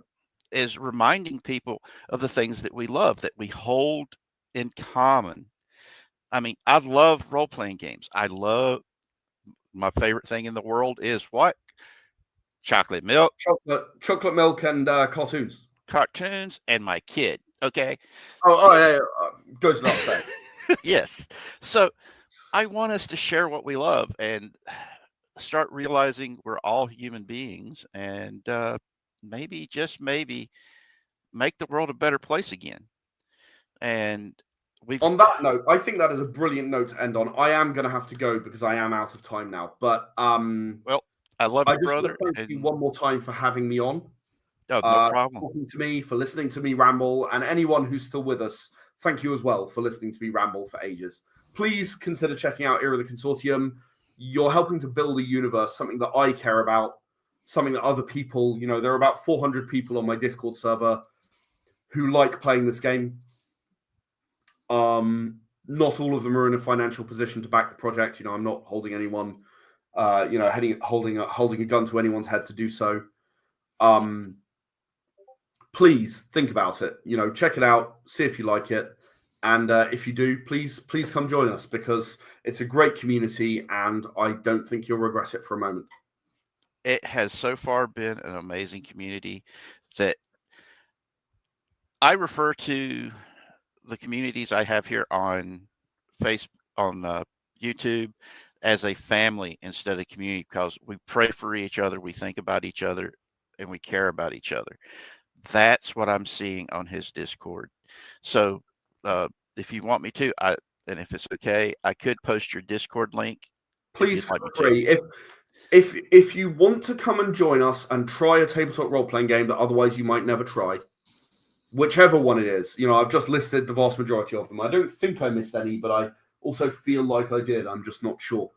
[SPEAKER 1] is reminding people of the things that we love, that we hold in common. I mean, I love role playing games. I love my favorite thing in the world is what? Chocolate milk,
[SPEAKER 2] Chocolate milk, and cartoons.
[SPEAKER 1] cartoons, and my kid. Okay.
[SPEAKER 2] Yeah. Goes without saying.
[SPEAKER 1] Yes. So I want us to share what we love and start realizing we're all human beings and maybe, just maybe, make the world a better place again. And we've,
[SPEAKER 2] On that note, I think that is a brilliant note to end on. I am going to have to go because I am out of time now. But
[SPEAKER 1] well, I love
[SPEAKER 2] I
[SPEAKER 1] you,
[SPEAKER 2] just want
[SPEAKER 1] brother.
[SPEAKER 2] to thank you
[SPEAKER 1] And
[SPEAKER 2] one more time for having me on,
[SPEAKER 1] no problem.
[SPEAKER 2] talking to me, for listening to me ramble, and anyone who's still with us, thank you as well for listening to me ramble for ages. Please consider checking out Era the Consortium. You're helping to build a universe, something that I care about, something that other people, there are about 400 people on my Discord server who like playing this game. Not all of them are in a financial position to back the project. I'm not holding anyone, holding a gun to anyone's head to do so. Please think about it. Check it out, see if you like it, and if you do, please come join us because it's a great community, and I don't think you'll regret it for a moment.
[SPEAKER 1] It has so far been an amazing community that I refer to the communities I have here on YouTube as a family instead of community because we pray for each other, we think about each other, and we care about each other. That's what I'm seeing on his Discord. So if you want me to, and if it's okay, I could post your Discord link if
[SPEAKER 2] Please
[SPEAKER 1] you'd like
[SPEAKER 2] feel
[SPEAKER 1] me to.
[SPEAKER 2] free. If you want to come and join us and try a tabletop role-playing game that otherwise you might never try, whichever one it is, I've just listed the vast majority of them. I don't think I missed any, but I also feel like I did. I'm just not sure.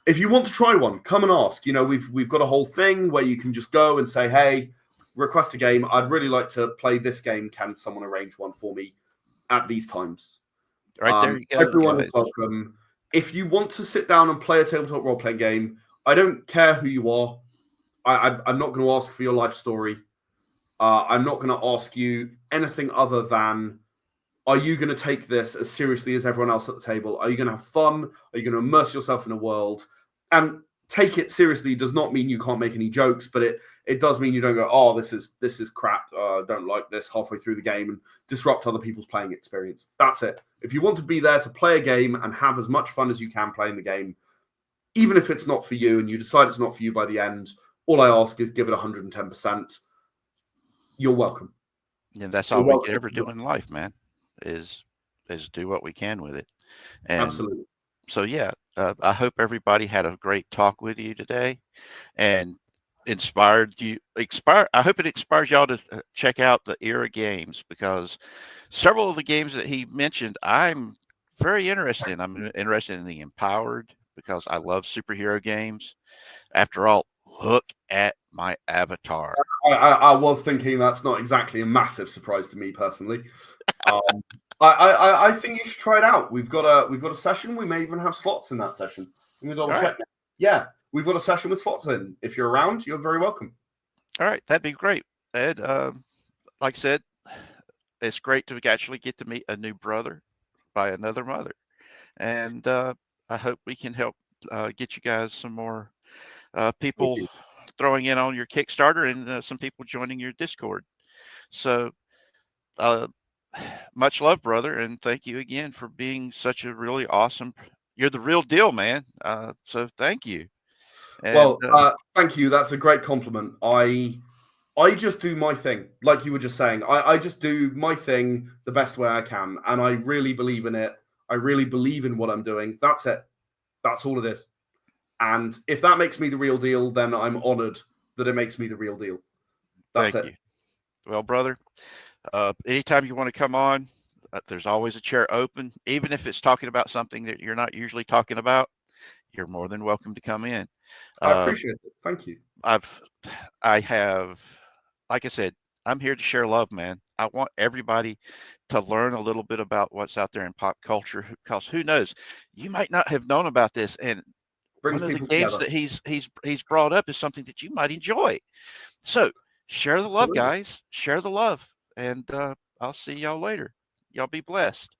[SPEAKER 2] If you want to try one, come and ask. We've got a whole thing where you can just go and say, hey, request a game. I'd really like to play this game. Can someone arrange one for me at these times?
[SPEAKER 1] Right there you go,
[SPEAKER 2] Everyone
[SPEAKER 1] guys.
[SPEAKER 2] is welcome. If you want to sit down and play a tabletop role-playing game, I don't care who you are. I'm not going to ask for your life story. I'm not going to ask you anything other than, are you going to take this as seriously as everyone else at the table? Are you going to have fun? Are you going to immerse yourself in a world? And take it seriously does not mean you can't make any jokes, but it does mean you don't go, oh, this is crap. Don't like this halfway through the game and disrupt other people's playing experience. That's it. If you want to be there to play a game and have as much fun as you can playing the game, even if it's not for you and you decide it's not for you by the end, all I ask is give it 110%. You're welcome.
[SPEAKER 1] And that's all we can ever do in life, man, is do what we can with it. And
[SPEAKER 2] absolutely.
[SPEAKER 1] So yeah, I hope everybody had a great talk with you today and inspired you. I hope it inspires y'all to check out the Era games because several of the games that he mentioned, I'm very interested in. I'm interested in the Empowered because I love superhero games. After all, look at my avatar.
[SPEAKER 2] I was thinking that's not exactly a massive surprise to me personally. I think you should try it out. We've got a session. We may even have slots in that session. Let me double check. Right. Yeah, we've got a session with slots in. If you're around, you're very welcome.
[SPEAKER 1] All right, that'd be great, Ed. Like I said, it's great to actually get to meet a new brother by another mother, and I hope we can help get you guys some more people throwing in on your Kickstarter and some people joining your Discord. So much love, brother, and thank you again for being such a really awesome. You're the real deal, man. So thank you.
[SPEAKER 2] And, thank you. That's a great compliment. I just do my thing, like you were just saying. I just do my thing the best way I can, and I really believe in it. I really believe in what I'm doing. That's it. That's all it is. And if that makes me the real deal, then I'm honored that it makes me the real deal. That's
[SPEAKER 1] Thank you. Well, brother, anytime you want to come on, There's always a chair open, even if it's talking about something that you're not usually talking about. You're more than welcome to come in.
[SPEAKER 2] I appreciate it. Thank you.
[SPEAKER 1] I have, like I said, I'm here to share love, man. I want everybody to learn a little bit about what's out there in pop culture, because who knows, you might not have known about this, and
[SPEAKER 2] Brings
[SPEAKER 1] one of the
[SPEAKER 2] people
[SPEAKER 1] games
[SPEAKER 2] together.
[SPEAKER 1] that he's brought up is something that you might enjoy. So share the love,
[SPEAKER 2] Absolutely.
[SPEAKER 1] guys. Share the love, and I'll see y'all later. Y'all be blessed.